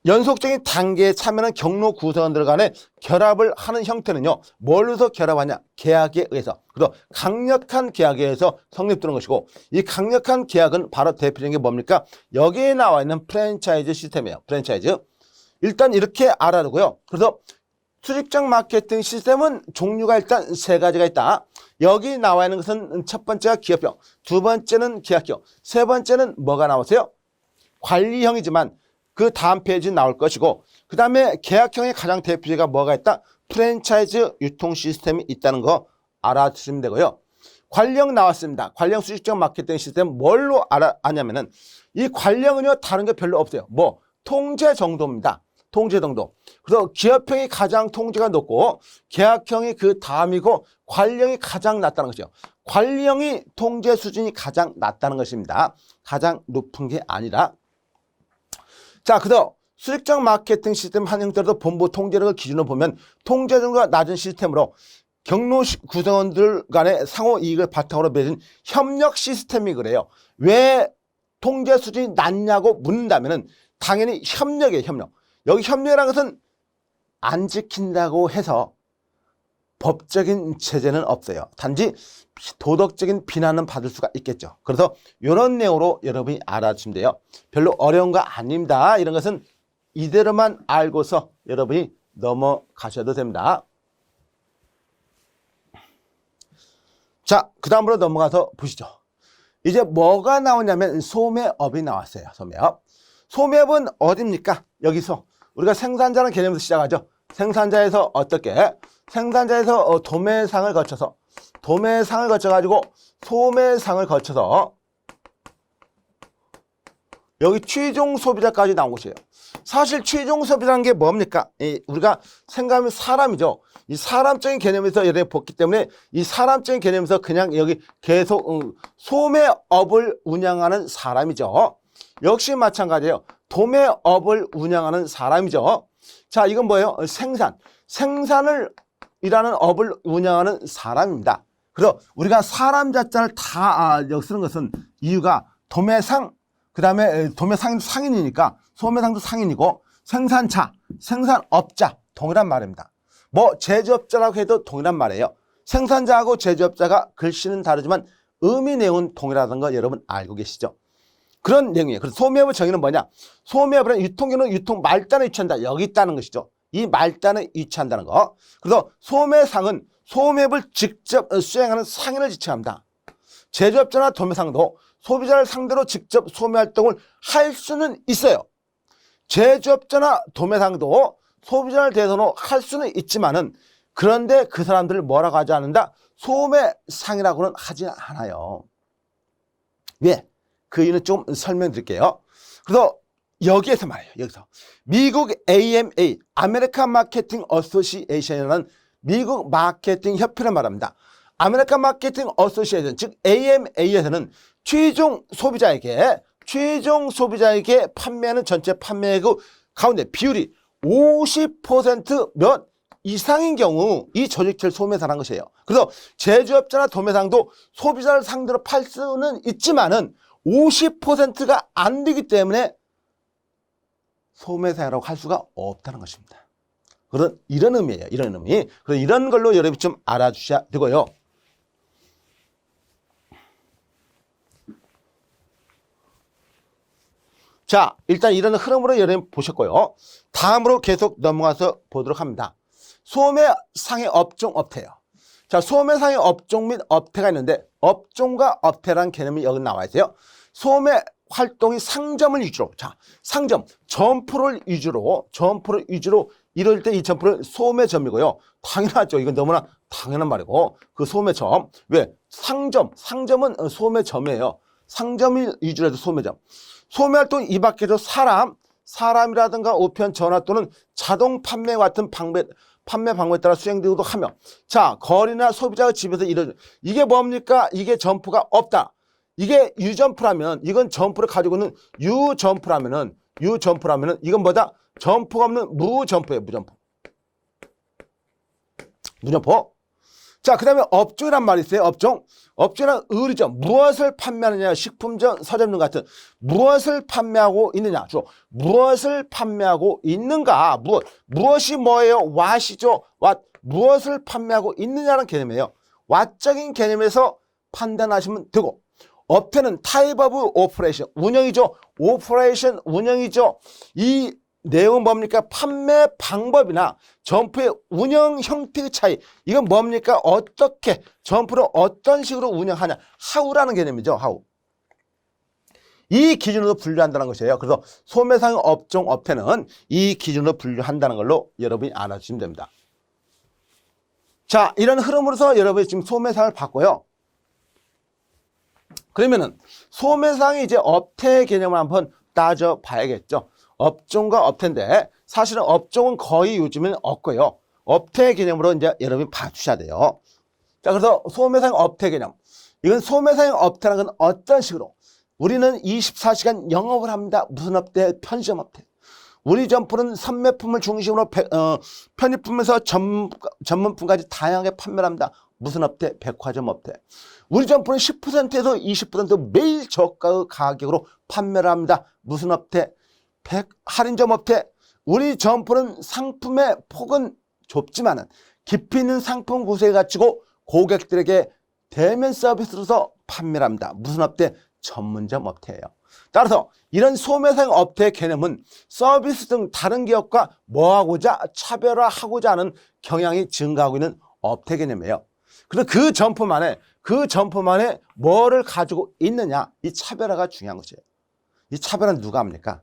연속적인 단계에 참여하는 경로 구성원들 간의 결합을 하는 형태는요, 뭘로서 결합하냐? 계약에 의해서. 그래서 강력한 계약에 의해서 성립되는 것이고, 이 강력한 계약은 바로 대표적인 게 뭡니까? 여기에 나와 있는 프랜차이즈 시스템이에요. 프랜차이즈. 일단 이렇게 알아두고요. 그래서 수직적 마케팅 시스템은 종류가 일단 세 가지가 있다. 여기 나와 있는 것은 첫 번째가 기업형, 두 번째는 계약형, 세 번째는 뭐가 나오세요? 관리형이지만 그 다음 페이지 나올 것이고, 그 다음에 계약형의 가장 대표제가 뭐가 있다? 프랜차이즈 유통 시스템이 있다는 거 알아두시면 되고요. 관령 나왔습니다. 관령 수직적 마케팅 시스템 뭘로 아냐면은 이 관령은요 다른 게 별로 없어요. 뭐 통제 정도입니다. 통제 정도. 그래서 기업형이 가장 통제가 높고 계약형이 그 다음이고 관령이 가장 낮다는 거죠. 관령이 통제 수준이 가장 낮다는 것입니다. 가장 높은 게 아니라. 자, 그래서 수직적 마케팅 시스템 한 형태로도 본부 통제력을 기준으로 보면 통제 정도가 낮은 시스템으로 경로 구성원들 간의 상호 이익을 바탕으로 맺은 협력 시스템이 그래요. 왜 통제 수준이 낮냐고 묻는다면은 당연히 협력이에요, 협력. 여기 협력이라는 것은 안 지킨다고 해서 법적인 제재는 없어요. 단지 도덕적인 비난은 받을 수가 있겠죠. 그래서 이런 내용으로 여러분이 알아주시면 돼요. 별로 어려운 거 아닙니다. 이런 것은 이대로만 알고서 여러분이 넘어가셔도 됩니다. 자, 그 다음으로 넘어가서 보시죠. 이제 뭐가 나오냐면 소매업이 나왔어요. 소매업. 소매업은 어디입니까? 여기서 우리가 생산자라는 개념에서 시작하죠. 생산자에서 어떻게? 생산자에서 도매상을 거쳐가지고 소매상을 거쳐서 여기 최종 소비자까지 나온 것이에요. 사실 최종 소비자라는 게 뭡니까? 우리가 생각하면 사람이죠. 이 사람적인 개념에서 여러분이 봤기 때문에 이 사람적인 개념에서 그냥 여기 계속 소매업을 운영하는 사람이죠. 역시 마찬가지예요. 도매업을 운영하는 사람이죠. 자, 이건 뭐예요? 생산을 이라는 업을 운영하는 사람입니다. 그래서 우리가 사람 자자를 다 여기 쓰는 것은 이유가 도매상, 그 다음에 도매상도 상인이니까 소매상도 상인이고 생산자, 생산업자 동일한 말입니다. 뭐 제조업자라고 해도 동일한 말이에요. 생산자하고 제조업자가 글씨는 다르지만 의미 내용은 동일하다는 거 여러분 알고 계시죠? 그런 내용이에요. 그래서 소매업의 정의는 뭐냐? 소매업은 유통기능 유통 말단에 위치한다. 여기 있다는 것이죠. 이 말단에 위치한다는 거. 그래서 소매상은 소매업을 직접 수행하는 상인을 지칭합니다. 제조업자나 도매상도 소비자를 상대로 직접 소매 활동을 할 수는 있어요. 제조업자나 도매상도 소비자를 대상으로 할 수는 있지만은 그런데 그 사람들을 뭐라고 하지 않는다? 소매상이라고는 하지 않아요. 왜? 그 이유는 좀 설명드릴게요. 그래서 여기에서 말이에요. 여기서 미국 AMA 아메리칸 마케팅 어소시에이션이라는 미국 마케팅 협회를 말합니다. 아메리칸 마케팅 어소시에이션 즉 AMA에서는 최종 소비자에게 판매하는 전체 판매액 가운데 비율이 50% 몇 이상인 경우 이 조직체를 소매상이라는 것이에요. 그래서 제조업자나 도매상도 소비자를 상대로 팔 수는 있지만은 50%가 안 되기 때문에 소매상이라고 할 수가 없다는 것입니다. 이런 의미예요. 이런 의미. 그래서 이런 걸로 여러분이 좀 알아주셔야 되고요. 자, 일단 이런 흐름으로 여러분 보셨고요. 다음으로 계속 넘어가서 보도록 합니다. 소매상의 업종, 업태예요. 자, 소매상의 업종 및 업태가 있는데 업종과 업태라는 개념이 여기 나와 있어요. 소매 활동이 상점을 위주로, 자, 상점, 점포를 위주로 이럴 때 이 점포를 소매점이고요. 당연하죠. 이건 너무나 당연한 말이고 그 소매점. 왜? 상점은 소매점이에요. 상점이 위주로 해서 소매점. 소매 활동 이 밖에도 사람이라든가 우편, 전화 또는 자동 판매 같은 판매 방법에 따라 수행되기도 하며, 자, 거리나 소비자의 집에서 이루어지는, 이게 뭡니까? 이게 점포가 없다. 이게 유점포라면, 이건 점포를 가지고 있는 유점포라면은 이건 뭐다? 점포가 없는 무점포예요. 무점포. 자, 그 다음에 업종이란 말이 있어요. 업종이란 의류죠. 무엇을 판매하느냐, 식품점, 서점 등 같은 무엇을 판매하고 있느냐, 주로 무엇을 판매하고 있는가, 무엇이 뭐예요? what이죠. 무엇을 판매하고 있느냐는 개념이에요. what적인 개념에서 판단하시면 되고, 업태는 타입 오브 오퍼레이션, 운영이죠. 운영이죠. 이 내용은 뭡니까? 판매 방법이나 점포의 운영 형태의 차이. 이건 뭡니까? 어떻게 점포를 어떤 식으로 운영하냐. how라는 개념이죠. how. 이 기준으로 분류한다는 것이에요. 그래서 소매상의 업종, 업태는 이 기준으로 분류한다는 걸로 여러분이 알아주시면 됩니다. 자, 이런 흐름으로서 여러분이 지금 소매상을 봤고요. 그러면은 소매상이 이제 업태 개념을 한번 따져봐야겠죠. 업종과 업태인데 사실은 업종은 거의 요즘에는 없고요. 업태 개념으로 이제 여러분이 봐주셔야 돼요. 자, 그래서 소매상 업태 개념. 이건 소매상 업태라는 건 어떤 식으로? 우리는 24시간 영업을 합니다. 무슨 업태? 편의점 업태. 우리 점포는 판매품을 중심으로 편의품에서 전문품까지 다양하게 판매를 합니다. 무슨 업태? 백화점 업태. 우리 점포는 10%에서 20% 매일 저가 가격으로 판매를 합니다. 무슨 업태? 할인점 업태. 우리 점포는 상품의 폭은 좁지만은 깊이 있는 상품 구성을 갖추고 고객들에게 대면 서비스로서 판매를 합니다. 무슨 업태? 전문점 업태예요. 따라서 이런 소매상 업태의 개념은 서비스 등 다른 기업과 뭐하고자 차별화하고자 하는 경향이 증가하고 있는 업태 개념이에요. 그래서 그 점포만에 뭐를 가지고 있느냐, 이 차별화가 중요한 것이에요. 이 차별화는 누가 합니까?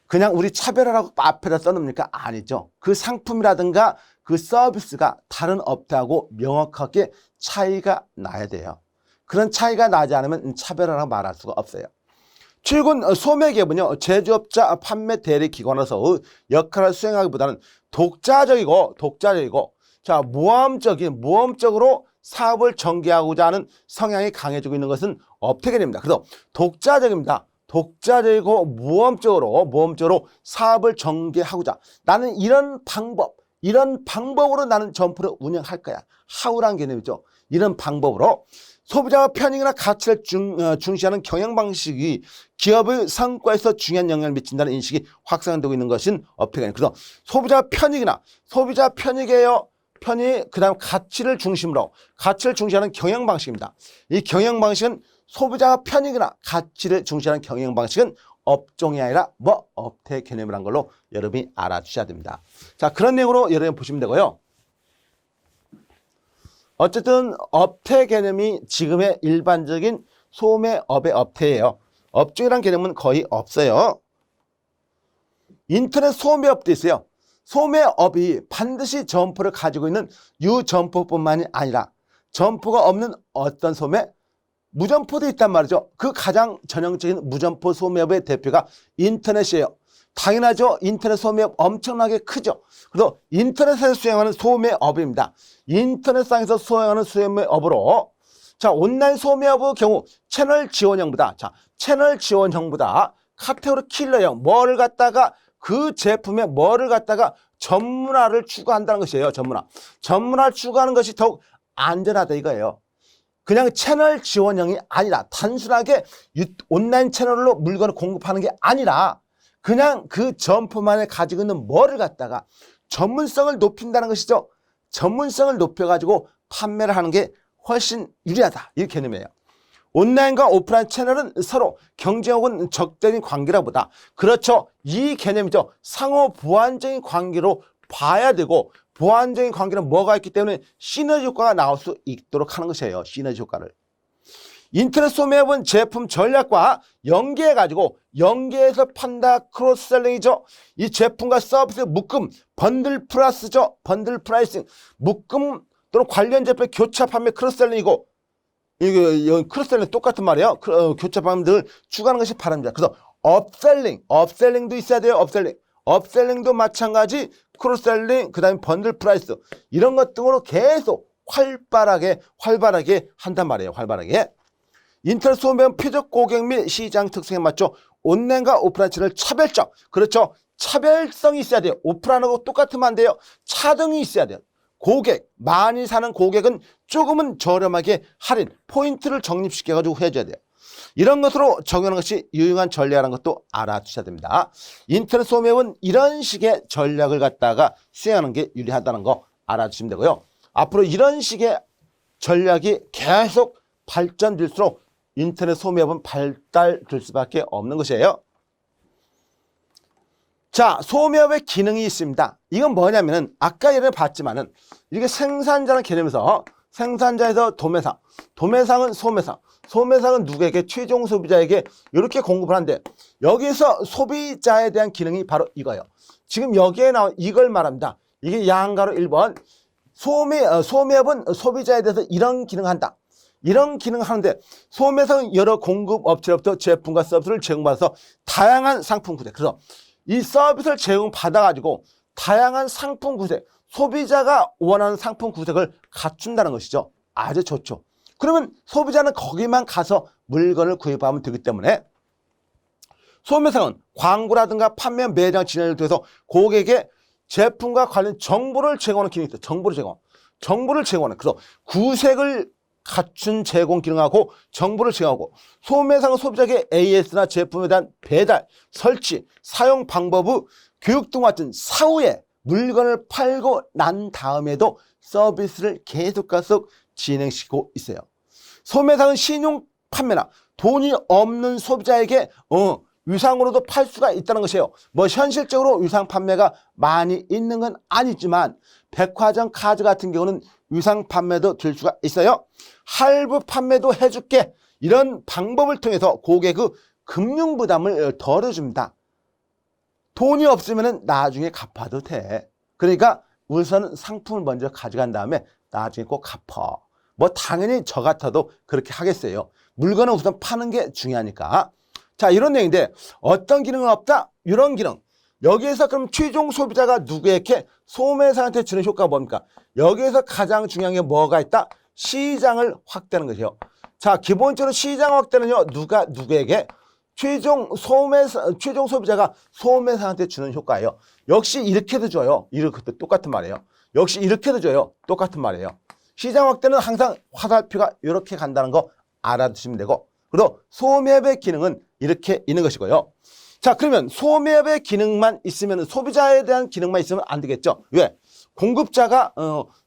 그냥 우리 차별화라고 앞에다 써놓습니까? 아니죠. 그 상품이라든가 그 서비스가 다른 업태하고 명확하게 차이가 나야 돼요. 그런 차이가 나지 않으면 차별화라고 말할 수가 없어요. 최근 소매기업은요, 제조업자 판매 대리 기관으로서 역할을 수행하기보다는 독자적이고 자, 모험적으로 사업을 전개하고자 하는 성향이 강해지고 있는 것은 업태 개념입니다. 그래서 독자적입니다. 독자적이고 모험적으로 사업을 전개하고자, 나는 이런 방법으로 나는 점포를 운영할 거야. 하우라는 개념이죠. 이런 방법으로 소비자와 편익이나 가치를 중시하는 경영방식이 기업의 성과에서 중요한 영향을 미친다는 인식이 확산되고 있는 것은 업태 개념. 그래서 소비자 편익이에요. 그다음 가치를 중시하는 경영방식입니다. 이 경영방식은 소비자와 편익이나 가치를 중시하는 경영방식은 업종이 아니라 업태 개념이라는 걸로 여러분이 알아주셔야 됩니다. 자, 그런 내용으로 여러분 보시면 되고요. 어쨌든 업태 개념이 지금의 일반적인 소매업의 업태예요. 업종이라는 개념은 거의 없어요. 인터넷 소매업도 있어요. 소매업이 반드시 점포를 가지고 있는 유점포뿐만이 아니라 점포가 없는 어떤 소매, 무점포도 있단 말이죠. 그 가장 전형적인 무점포 소매업의 대표가 인터넷이에요. 당연하죠. 인터넷 소매업 엄청나게 크죠. 그래서 인터넷에서 수행하는 소매업입니다. 인터넷상에서 수행하는 소매업으로, 자, 온라인 소매업의 경우 채널 지원형보다 카테고리 킬러형, 그 제품에 뭐를 갖다가 전문화를 추구한다는 것이에요. 전문화를 추구하는 것이 더욱 안전하다 이거예요. 그냥 채널 지원형이 아니라 단순하게 온라인 채널로 물건을 공급하는 게 아니라 그냥 그 점포만에 가지고 있는 뭐를 갖다가 전문성을 높인다는 것이죠. 전문성을 높여가지고 판매를 하는 게 훨씬 유리하다. 이 개념이에요. 온라인과 오프라인 채널은 서로 경쟁 혹은 적대적인 관계라보다, 그렇죠, 이 개념이죠. 상호 보완적인 관계로 봐야 되고, 보완적인 관계는 뭐가 있기 때문에 시너지 효과가 나올 수 있도록 하는 것이에요. 시너지 효과를. 인터넷 소매업은 제품 전략과 연계해서 판다. 크로스셀링이죠. 이 제품과 서비스 묶음, 번들 플러스죠. 번들 프라이싱, 묶음 또는 관련 제품 교차 판매 크로스셀링이고, 이거 크로스셀링 똑같은 말이에요. 교차 판매를 추가하는 것이 바랍니다. 그래서 업셀링도 있어야 돼요. 업셀링도 마찬가지, 크로스셀링, 그 다음에 번들 프라이스, 이런 것 등으로 계속 활발하게 한단 말이에요. 활발하게. 인터넷 소매는 표적 고객 및 시장 특성에 맞춰 온라인과 오프라인 채널 차별적, 그렇죠, 차별성이 있어야 돼요. 오프라인하고 똑같으면 안 돼요. 차등이 있어야 돼요. 많이 사는 고객은 조금은 저렴하게 할인, 포인트를 적립시켜가지고 해줘야 돼요. 이런 것으로 적용하는 것이 유용한 전략이라는 것도 알아두셔야 됩니다. 인터넷 소매업은 이런 식의 전략을 갖다가 수행하는 게 유리하다는 거 알아두시면 되고요. 앞으로 이런 식의 전략이 계속 발전될수록 인터넷 소매업은 발달될 수밖에 없는 것이에요. 자, 소매업의 기능이 있습니다. 이건 뭐냐면은 아까 예를 봤지만은 이게 생산자라는 개념에서 생산자에서 도매상, 도매상은 소매상, 소매상은 누구에게? 최종 소비자에게 이렇게 공급을 하는데 여기서 소비자에 대한 기능이 바로 이거예요. 지금 여기에 나온 이걸 말합니다. 이게 양가로 1번 소매업은 소비자에 대해서 이런 기능을 한다. 이런 기능을 하는데 소매상은 여러 공급 업체로부터 제품과 서비스를 제공받아서 다양한 상품 구색. 그래서 이 서비스를 제공받아가지고 다양한 상품 구색, 소비자가 원하는 상품 구색을 갖춘다는 것이죠. 아주 좋죠. 그러면 소비자는 거기만 가서 물건을 구입하면 되기 때문에 소매상은 광고라든가 판매 매장 진행을 통해서 고객에게 제품과 관련 정보를 제공하는 기능이 있다. 정보를 제공하는. 그래서 구색을 갖춘 제공 기능하고 정보를 제공하고 소매상은 소비자에게 AS나 제품에 대한 배달, 설치, 사용 방법의 교육 등과 같은 사후에 물건을 팔고 난 다음에도 서비스를 계속 진행시키고 있어요. 소매상은 신용 판매나 돈이 없는 소비자에게 유상으로도 팔 수가 있다는 것이에요. 뭐 현실적으로 유상 판매가 많이 있는 건 아니지만 백화점 카드 같은 경우는 유상 판매도 될 수가 있어요. 할부 판매도 해줄게. 이런 방법을 통해서 고객의 금융 부담을 덜어줍니다. 돈이 없으면 나중에 갚아도 돼. 그러니까 우선 상품을 먼저 가져간 다음에 나중에 꼭 갚아. 뭐 당연히 저 같아도 그렇게 하겠어요. 물건을 우선 파는 게 중요하니까. 자, 이런 내용인데 어떤 기능은 없다? 이런 기능. 여기에서 그럼 최종 소비자가 누구에게? 소매상한테 주는 효과가 뭡니까? 여기에서 가장 중요한 게 뭐가 있다? 시장을 확대하는 것이요. 자, 기본적으로 시장 확대는요. 누가 누구에게? 최종 소비자가 소매상한테 주는 효과예요. 역시 이렇게도 줘요. 이렇게도 똑같은 말이에요. 역시 이렇게도 줘요. 똑같은 말이에요. 시장 확대는 항상 화살표가 이렇게 간다는 거 알아두시면 되고, 그리고 소매업의 기능은 이렇게 있는 것이고요. 자, 그러면 소매업의 기능만 있으면, 소비자에 대한 기능만 있으면 안 되겠죠. 왜? 공급자가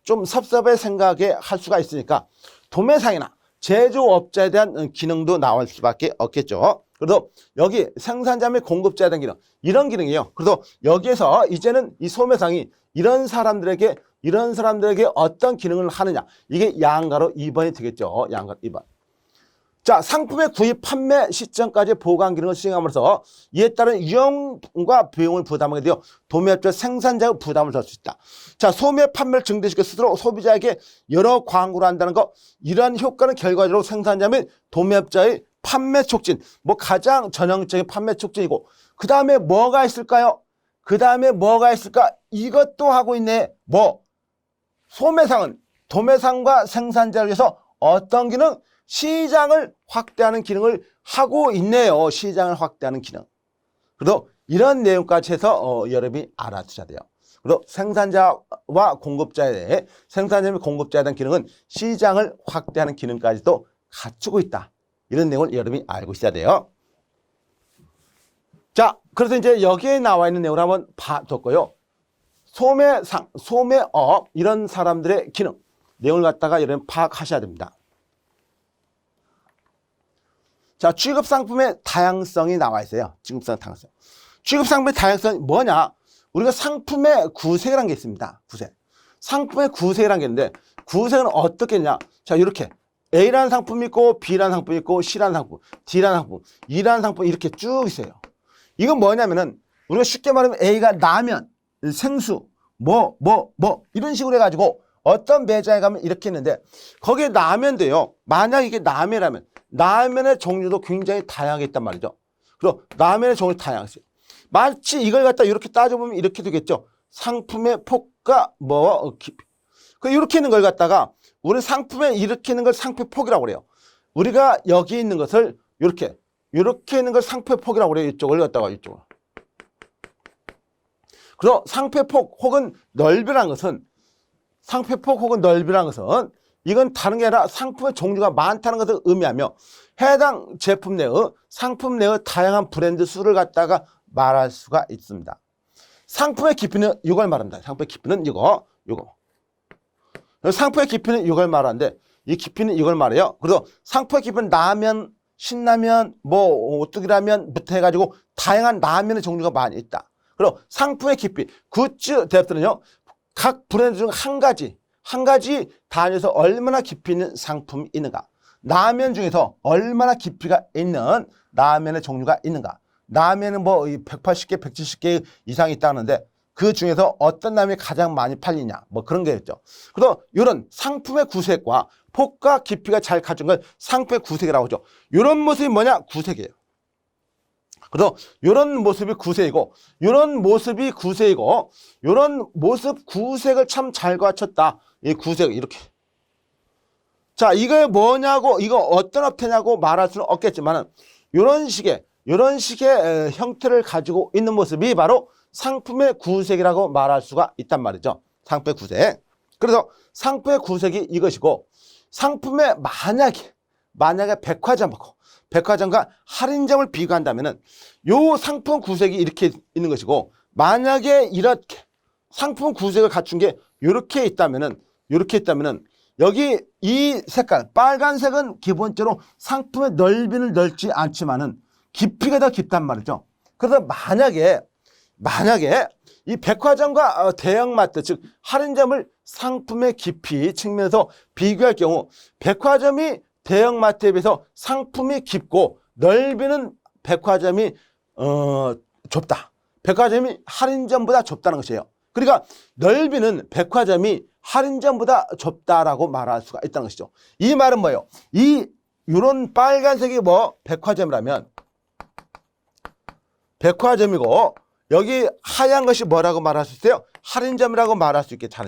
좀 섭섭해 생각에 할 수가 있으니까 도매상이나 제조업자에 대한 기능도 나올 수밖에 없겠죠. 그래도 여기 생산자 및 공급자에 대한 기능, 이런 기능이에요. 그래도 여기에서 이제는 이 소매상이 이런 사람들에게 어떤 기능을 하느냐, 이게 양가로 2번이 되겠죠. 양가로 2번. 자, 상품의 구입, 판매 시점까지 보관 기능을 수행함으로써 이에 따른 위험과 비용을 부담하게 되어 도매업자 생산자의 부담을 덜 수 있다. 자, 소매 판매를 증대시켜 스스로 소비자에게 여러 광고를 한다는 것, 이러한 효과는 결과적으로 생산자 및 도매업자의 판매 촉진, 뭐 가장 전형적인 판매 촉진이고, 그 다음에 뭐가 있을까요? 이것도 하고 있네. 뭐? 소매상은 도매상과 생산자를 위해서 어떤 기능? 시장을 확대하는 기능을 하고 있네요. 시장을 확대하는 기능. 그래도 이런 내용까지 해서 여러분이 알아두셔야 돼요. 그리고 생산자와 공급자에 대해, 생산자 및 공급자에 대한 기능은 시장을 확대하는 기능까지도 갖추고 있다. 이런 내용을 여러분이 알고 있어야 돼요. 자, 그래서 이제 여기에 나와 있는 내용을 한번 봐뒀고요. 소매상, 소매업, 이런 사람들의 기능, 내용을 갖다가 여러분 파악하셔야 됩니다. 자, 취급 상품의 다양성이 나와 있어요. 취급 상품의 다양성이 뭐냐? 우리가 상품의 구색이라는 게 있습니다. 구색. 상품의 구색이라는 게 있는데, 구색은 어떻게 했냐? 자, 이렇게 A라는 상품이 있고, B라는 상품이 있고, C라는 상품, D라는 상품, E라는 상품, 이렇게 쭉 있어요. 이건 뭐냐면은 우리가 쉽게 말하면 A가 라면, 생수, 이런 식으로 해가지고 어떤 매장에 가면 이렇게 했는데, 거기에 라면도요. 만약 이게 라면의 종류도 굉장히 다양하게 있단 말이죠. 그리고 라면의 종류도 다양했어요. 마치 이걸 갖다 이렇게 따져보면 이렇게 되겠죠. 상품의 폭과 깊이. 이렇게 있는 걸 갖다가 우리 상품에 이렇게 있는 걸 상품의 폭이라고 그래요. 우리가 여기 있는 것을 이렇게 있는 걸 상품의 폭이라고 그래요. 이쪽을 갖다가 이쪽으로. 그래서 상품의 폭 혹은 넓이라는 것은 이건 다른 게 아니라 상품의 종류가 많다는 것을 의미하며 해당 제품 내의 상품 내의 다양한 브랜드 수를 갖다가 말할 수가 있습니다. 상품의 깊이는 이걸 말합니다. 상품의 깊이는 이거. 상품의 깊이는 이걸 말하는데, 이 깊이는 이걸 말해요. 그래서 상품의 깊이는 라면, 신라면, 오뚜기라면부터 해가지고 다양한 라면의 종류가 많이 있다. 그리고 상품의 깊이, 굿즈 뎁스는요, 각 브랜드 중 한 한 가지 단위에서 얼마나 깊이 있는 상품이 있는가. 라면 중에서 얼마나 깊이가 있는 라면의 종류가 있는가. 라면은 뭐 180개, 170개 이상이 있다는데 그 중에서 어떤 라면이 가장 많이 팔리냐. 뭐 그런 게 있죠. 그래서 이런 상품의 구색과 폭과 깊이가 잘 갖춘 걸 상품의 구색이라고 하죠. 이런 모습이 뭐냐? 구색이에요. 그래서 이런 모습이 구색이고, 이런 모습이 구색이고, 이런 모습 구색을 참 잘 갖췄다. 이 구색 이렇게. 자, 이게 뭐냐고, 이거 어떤 업태냐고 말할 수는 없겠지만은, 이런 식의 형태를 가지고 있는 모습이 바로 상품의 구색이라고 말할 수가 있단 말이죠. 상품의 구색. 그래서 상품의 구색이 이것이고, 상품의 만약에 백화점과 할인점을 비교한다면은 요 상품 구색이 이렇게 있는 것이고, 만약에 이렇게 상품 구색을 갖춘 게 이렇게 있다면은 여기 이 색깔 빨간색은 기본적으로 상품의 넓이는 넓지 않지만은 깊이가 더 깊단 말이죠. 그래서 만약에 이 백화점과 대형마트 즉 할인점을 상품의 깊이 측면에서 비교할 경우 백화점이 대형마트에 비해서 상품이 깊고 넓이는 백화점이 좁다. 백화점이 할인점보다 좁다는 것이에요. 그러니까 넓이는 백화점이 할인점보다 좁다라고 말할 수가 있다는 것이죠. 이 말은 뭐예요? 이런 빨간색이 뭐 백화점이라면 백화점이고 여기 하얀 것이 뭐라고 말할 수 있어요? 할인점이라고 말할 수 있겠죠.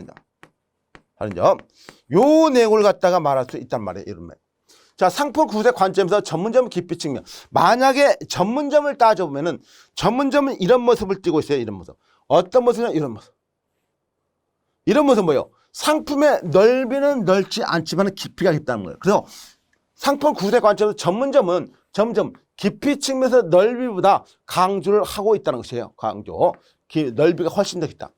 할인점. 요 내용을 갖다가 말할 수 있단 말이에요. 이런 말. 자, 상품 구색 관점에서 전문점 깊이 측면. 만약에 전문점을 따져보면은 전문점은 이런 모습을 띠고 있어요. 이런 모습. 어떤 모습이냐? 이런 모습. 이런 모습 뭐예요? 상품의 넓이는 넓지 않지만 깊이가 깊다는 거예요. 그래서 상품 구색 관점에서 전문점은 점점 깊이 측면에서 넓이보다 강조를 하고 있다는 것이에요. 강조. 넓이가 훨씬 더 깊다.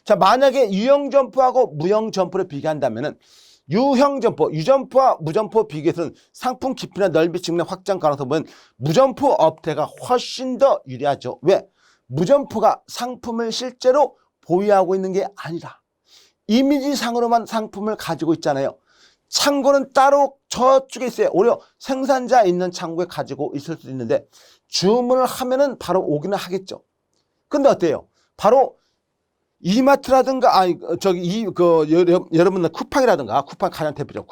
자, 만약에 유형 점포하고 무형 점포를 비교한다면은 유형 점포, 유점포와 무점포 비교해서는 상품 깊이나 넓이 측면의 확장 가능성 보면 무점포 업태가 훨씬 더 유리하죠. 왜? 무점포가 상품을 실제로 보유하고 있는 게 아니라 이미지상으로만 상품을 가지고 있잖아요. 창고는 따로 저쪽에 있어요. 오히려 생산자 있는 창고에 가지고 있을 수 있는데 주문을 하면은 바로 오기는 하겠죠. 근데 어때요? 바로 이마트라든가 여러분들 쿠팡이라든가 쿠팡 가장 대표적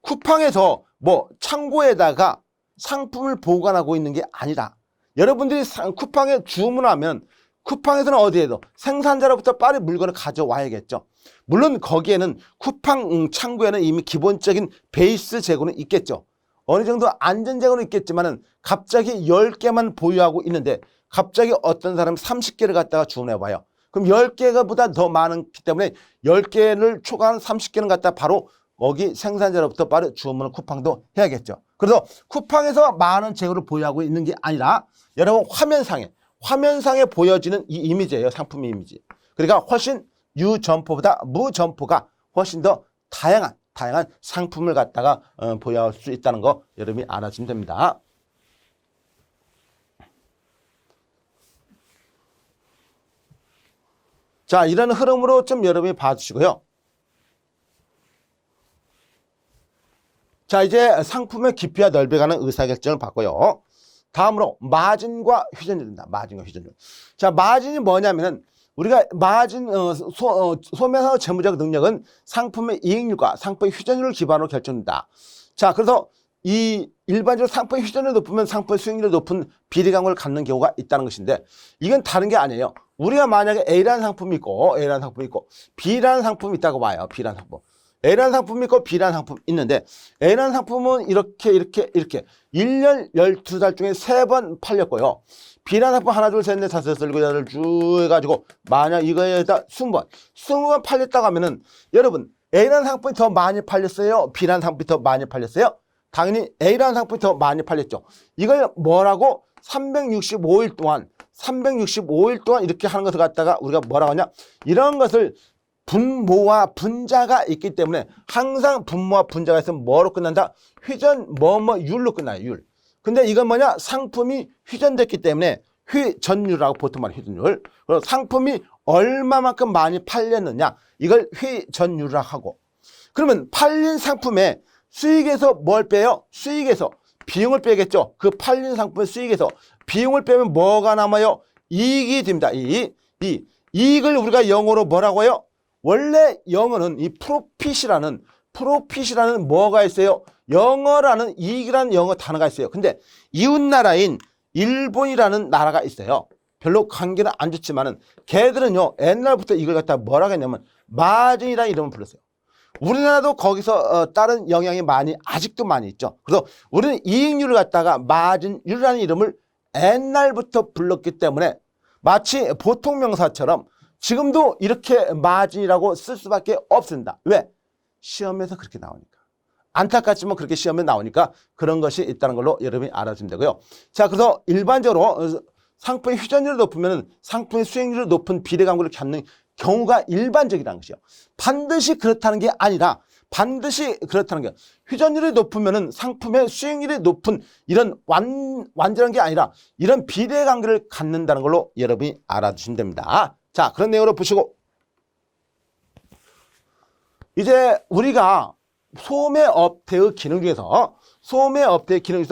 쿠팡에서 뭐 창고에다가 상품을 보관하고 있는 게 아니라 여러분들이 쿠팡에 주문하면 쿠팡에서는 어디에도 생산자로부터 빨리 물건을 가져와야겠죠. 물론 거기에는 쿠팡 창고에는 이미 기본적인 베이스 재고는 있겠죠. 어느 정도 안전 재고는 있겠지만은 갑자기 10개만 보유하고 있는데 갑자기 어떤 사람이 30개를 갖다가 주문해 봐요. 그럼 10개가 보다 더 많기 때문에 10개를 초과한 30개는 갖다 바로 거기 생산자로부터 빠르게 주문을 쿠팡도 해야겠죠. 그래서 쿠팡에서 많은 재고를 보유하고 있는 게 아니라 여러분 화면상에 보여지는 이 이미지예요. 상품 이미지. 그러니까 훨씬 유점포보다 무점포가 훨씬 더 다양한 상품을 갖다가 보유할 수 있다는 거 여러분이 알아주시면 됩니다. 자, 이런 흐름으로 좀 여러분이 봐주시고요. 자, 이제 상품의 깊이와 넓이 가는 의사결정을 받고요. 다음으로 마진과 회전율입니다. 마진과 회전율. 자, 마진이 뭐냐면은 우리가 마진 소매상의 재무적 능력은 상품의 이익률과 상품의 회전율을 기반으로 결정된다. 자, 그래서 이 일반적으로 상품의 회전율이 높으면 상품의 수익률이 높은 비례강을 갖는 경우가 있다는 것인데 이건 다른 게 아니에요. 우리가 만약에 A라는 상품이 있고 B라는 상품이 있다고 봐요. B라는 상품. A라는 상품이 있고 B라는 상품이 있는데 A라는 상품은 이렇게 1년 12달 중에 3번 팔렸고요. B라는 상품 하나 둘 셋 넷 다섯 여섯 일곱 여덟 쭉 해가지고 만약 이거에다 20번 팔렸다고 하면은 여러분 A라는 상품이 더 많이 팔렸어요? B라는 상품이 더 많이 팔렸어요? 당연히 A라는 상품이 더 많이 팔렸죠. 이걸 뭐라고 365일 동안 이렇게 하는 것을 갖다가 우리가 뭐라고 하냐? 이런 것을 분모와 분자가 있기 때문에 항상 분모와 분자가 있으면 뭐로 끝난다? 율로 끝나요. 율. 근데 이건 뭐냐? 상품이 휘전됐기 때문에 회전율이라고 보통 말해요. 회전율. 그리고 상품이 얼마만큼 많이 팔렸느냐 이걸 회전율이라고 하고, 그러면 팔린 상품의 수익에서 뭘 빼요? 수익에서 비용을 빼겠죠. 그 팔린 상품의 수익에서 비용을 빼면 뭐가 남아요? 이익이 됩니다. 이익을 우리가 영어로 뭐라고 해요? 원래 영어는 이 프로핏이라는 뭐가 있어요? 영어라는 이익이라는 영어 단어가 있어요. 근데 이웃나라인 일본이라는 나라가 있어요. 별로 관계는 안 좋지만은 걔들은요 옛날부터 이걸 갖다 뭐라고 했냐면 마진이라는 이름을 불렀어요. 우리나라도 거기서 다른 영향이 아직도 많이 있죠. 그래서 우리는 이익률을 갖다가 마진율이라는 이름을 옛날부터 불렀기 때문에 마치 보통 명사처럼 지금도 이렇게 마진이라고 쓸 수밖에 없습니다. 왜? 시험에서 그렇게 나오니까. 안타깝지만 그렇게 시험에 나오니까 그런 것이 있다는 걸로 여러분이 알아주면 되고요. 자, 그래서 일반적으로 상품의 회전율이 높으면 상품의 수익률이 높은 비례 광고를 갖는 경우가 일반적이라는 것이요. 반드시 그렇다는 게 아니라, 회전율이 높으면 상품의 수익률이 높은 이런 완전한 게 아니라 이런 비례 관계를 갖는다는 걸로 여러분이 알아두시면 됩니다. 자, 그런 내용으로 보시고, 이제 우리가 소매업태의 기능 중에서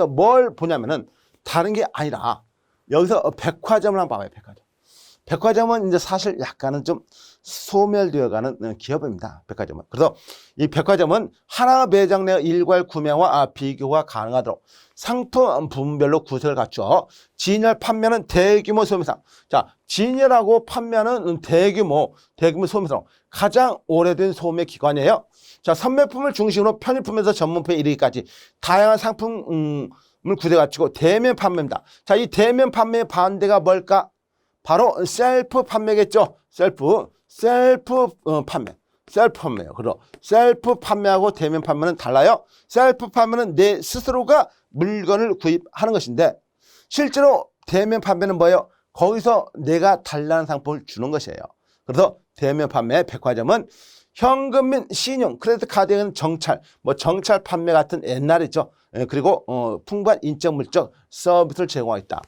뭘 보냐면은 다른 게 아니라 여기서 백화점을 한번 봐봐요. 백화점은 이제 사실 약간은 좀 소멸되어가는 기업입니다. 백화점은. 그래서 이 백화점은 하나 매장 내 일괄 구매와 비교가 가능하도록 상품 부문별로 구색을 갖추어 진열 판매는 대규모 소매상. 자, 진열하고 판매는 대규모 소매상. 가장 오래된 소매 기관이에요. 자, 선매품을 중심으로 편의품에서 전문품에 이르기까지 다양한 상품을 구색 갖추고 대면 판매입니다. 자, 이 대면 판매의 반대가 뭘까? 바로 셀프 판매겠죠. 셀프 판매요. 그리고 셀프 판매하고 대면 판매는 달라요. 셀프 판매는 내 스스로가 물건을 구입하는 것인데, 실제로 대면 판매는 뭐예요? 거기서 내가 달라는 상품을 주는 것이에요. 그래서 대면 판매, 백화점은 현금 및 신용, 크레딧 카드에는 정찰 판매 같은 옛날이죠. 그리고 풍부한 인적 물적 서비스를 제공하겠다.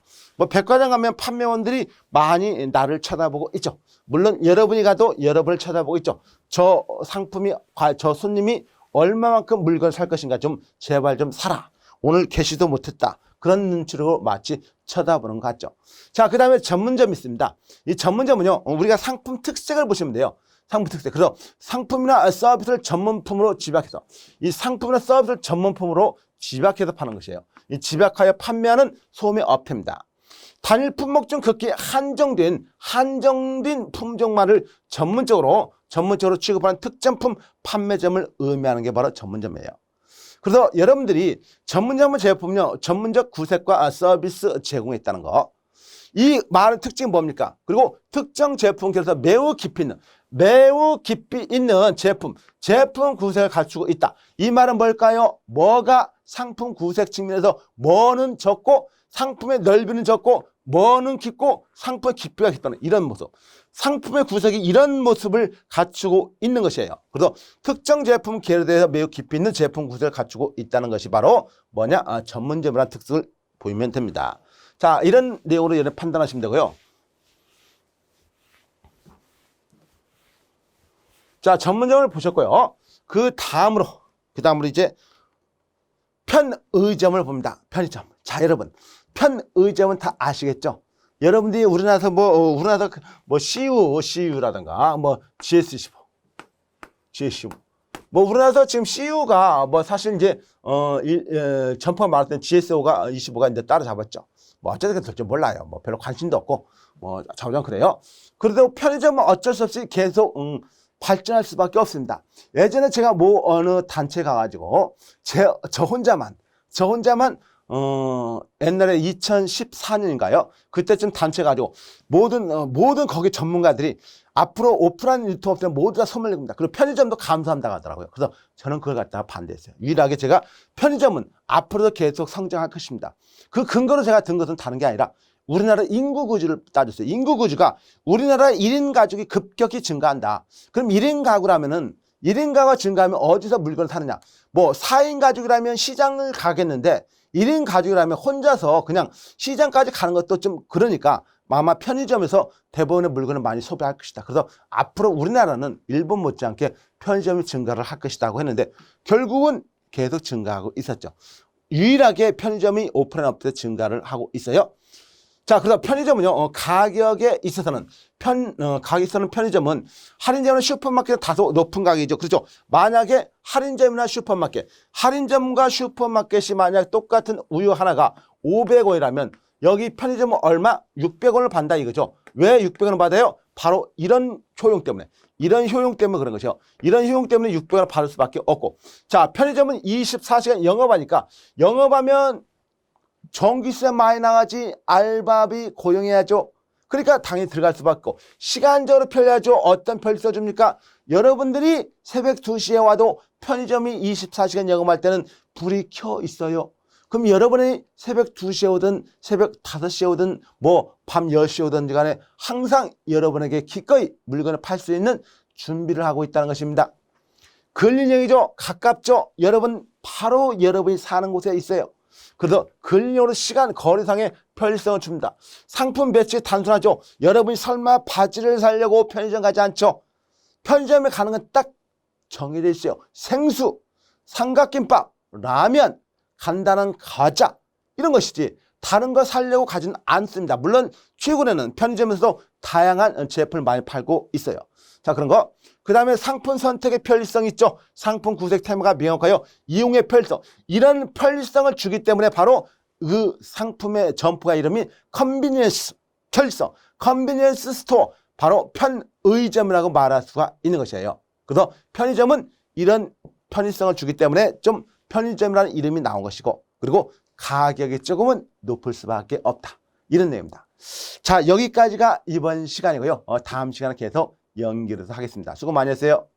백화점 가면 판매원들이 많이 나를 쳐다보고 있죠. 물론 여러분이 가도 여러분을 쳐다보고 있죠. 저 손님이 얼마만큼 물건을 살 것인가, 좀 제발 좀 사라. 오늘 개시도 못했다. 그런 눈치로 마치 쳐다보는 것 같죠. 자, 그 다음에 전문점이 있습니다. 이 전문점은요, 우리가 상품 특색을 보시면 돼요. 상품 특색. 그래서 상품이나 서비스를 전문품으로 집약해서, 이 상품이나 서비스를 전문품으로 집약해서 파는 것이에요. 이 집약하여 판매하는 소매업체입니다. 단일 품목 중 극히 한정된 품종만을 전문적으로 취급하는 특정품 판매점을 의미하는 게 바로 전문점이에요. 그래서 여러분들이 전문점 제품은요, 전문적 구색과 서비스 제공했다는 거. 이 말의 특징이 뭡니까? 그리고 특정 제품께서 매우 깊이 있는 제품 구색을 갖추고 있다. 이 말은 뭘까요? 뭐가 상품 구색 측면에서 뭐는 적고 상품의 넓이는 적고 뭐는 깊고 상품의 깊이가 깊다는 이런 모습. 상품의 구색이 이런 모습을 갖추고 있는 것이에요. 그래서 특정 제품 계열에 대해서 매우 깊이 있는 제품 구색을 갖추고 있다는 것이 바로 뭐냐? 전문점이라는 특성을 보이면 됩니다. 자, 이런 내용으로 여러분 판단하시면 되고요. 자, 전문점을 보셨고요. 그 다음으로 이제 편의점을 봅니다. 편의점. 자, 여러분, 편의점은 다 아시겠죠? 여러분들이 우리나라에서 CU라든가 GS15 우리나라에서 지금 CU가 사실 이제 점포가 많을 때는 GS5가 25가 이제 따라잡았죠. 어쩌게 될지 몰라요. 별로 관심도 없고 자우장 그래요. 그래도 편의점은 어쩔 수 없이 계속 발전할 수밖에 없습니다. 예전에 제가 어느 단체 가가지고 저 혼자만 옛날에 2014년인가요? 그때쯤 단체 가지고 모든 거기 전문가들이 앞으로 오프라인 유통업체는 모두 다 소멸 겁니다. 그리고 편의점도 감소한다고 하더라고요. 그래서 저는 그걸 갖다가 반대했어요. 유일하게 제가 편의점은 앞으로도 계속 성장할 것입니다. 그 근거로 제가 든 것은 다른 게 아니라 우리나라 인구 구조를 따졌어요. 인구 구조가 우리나라 1인 가족이 급격히 증가한다. 그럼 1인 가구라면은 1인 가구가 증가하면 어디서 물건을 사느냐? 4인 가족이라면 시장을 가겠는데 1인 가족이라면 혼자서 그냥 시장까지 가는 것도 좀 그러니까 아마 편의점에서 대부분의 물건을 많이 소비할 것이다. 그래서 앞으로 우리나라는 일본 못지않게 편의점이 증가를 할 것이라고 했는데 결국은 계속 증가하고 있었죠. 유일하게 편의점이 오프라인 업체 증가를 하고 있어요. 자, 그래서 편의점은요, 가격에 있어서는 편의점은 할인점이나 슈퍼마켓은 다소 높은 가격이죠. 그렇죠. 만약에 할인점이나 슈퍼마켓, 할인점과 슈퍼마켓이 만약 똑같은 우유 하나가 500원이라면 여기 편의점은 얼마? 600원을 받는다 이거죠. 왜 600원을 받아요? 바로 이런 효용 때문에. 이런 효용 때문에 그런 것이요. 이런 효용 때문에 600원을 받을 수밖에 없고. 자, 편의점은 24시간 영업하니까 영업하면 전기세 많이 나가지 알바비 고용해야죠. 그러니까 당연히 들어갈 수밖에 없고 시간적으로 편리하죠. 어떤 편리 써줍니까? 여러분들이 새벽 2시에 와도 편의점이 24시간 영업할 때는 불이 켜 있어요. 그럼 여러분이 새벽 2시에 오든 새벽 5시에 오든 뭐 밤 10시에 오든 간에 항상 여러분에게 기꺼이 물건을 팔 수 있는 준비를 하고 있다는 것입니다. 근린형이죠. 가깝죠. 여러분 바로 여러분이 사는 곳에 있어요. 그래서 근린형으로 시간 거리상의 편리성을 줍니다. 상품 배치 단순하죠. 여러분이 설마 바지를 사려고 편의점 가지 않죠. 편의점에 가는 건 딱 정해져 있어요. 생수, 삼각김밥, 라면, 간단한 과자 이런 것이지 다른 거 사려고 가지는 않습니다. 물론 최근에는 편의점에서도 다양한 제품을 많이 팔고 있어요. 자, 그런 거. 그 다음에 상품 선택의 편리성 있죠. 상품 구색 테마가 명확하여 이용의 편리성. 이런 편리성을 주기 때문에 바로 그 상품의 점포가 이름이 컨비니언스 편리성. 컨비니언스 스토어. 바로 편의점이라고 말할 수가 있는 것이에요. 그래서 편의점은 이런 편리성을 주기 때문에 좀 편의점이라는 이름이 나온 것이고 그리고 가격이 조금은 높을 수밖에 없다. 이런 내용입니다. 자, 여기까지가 이번 시간이고요. 다음 시간에 계속 연결해서 하겠습니다. 수고 많이 했어요.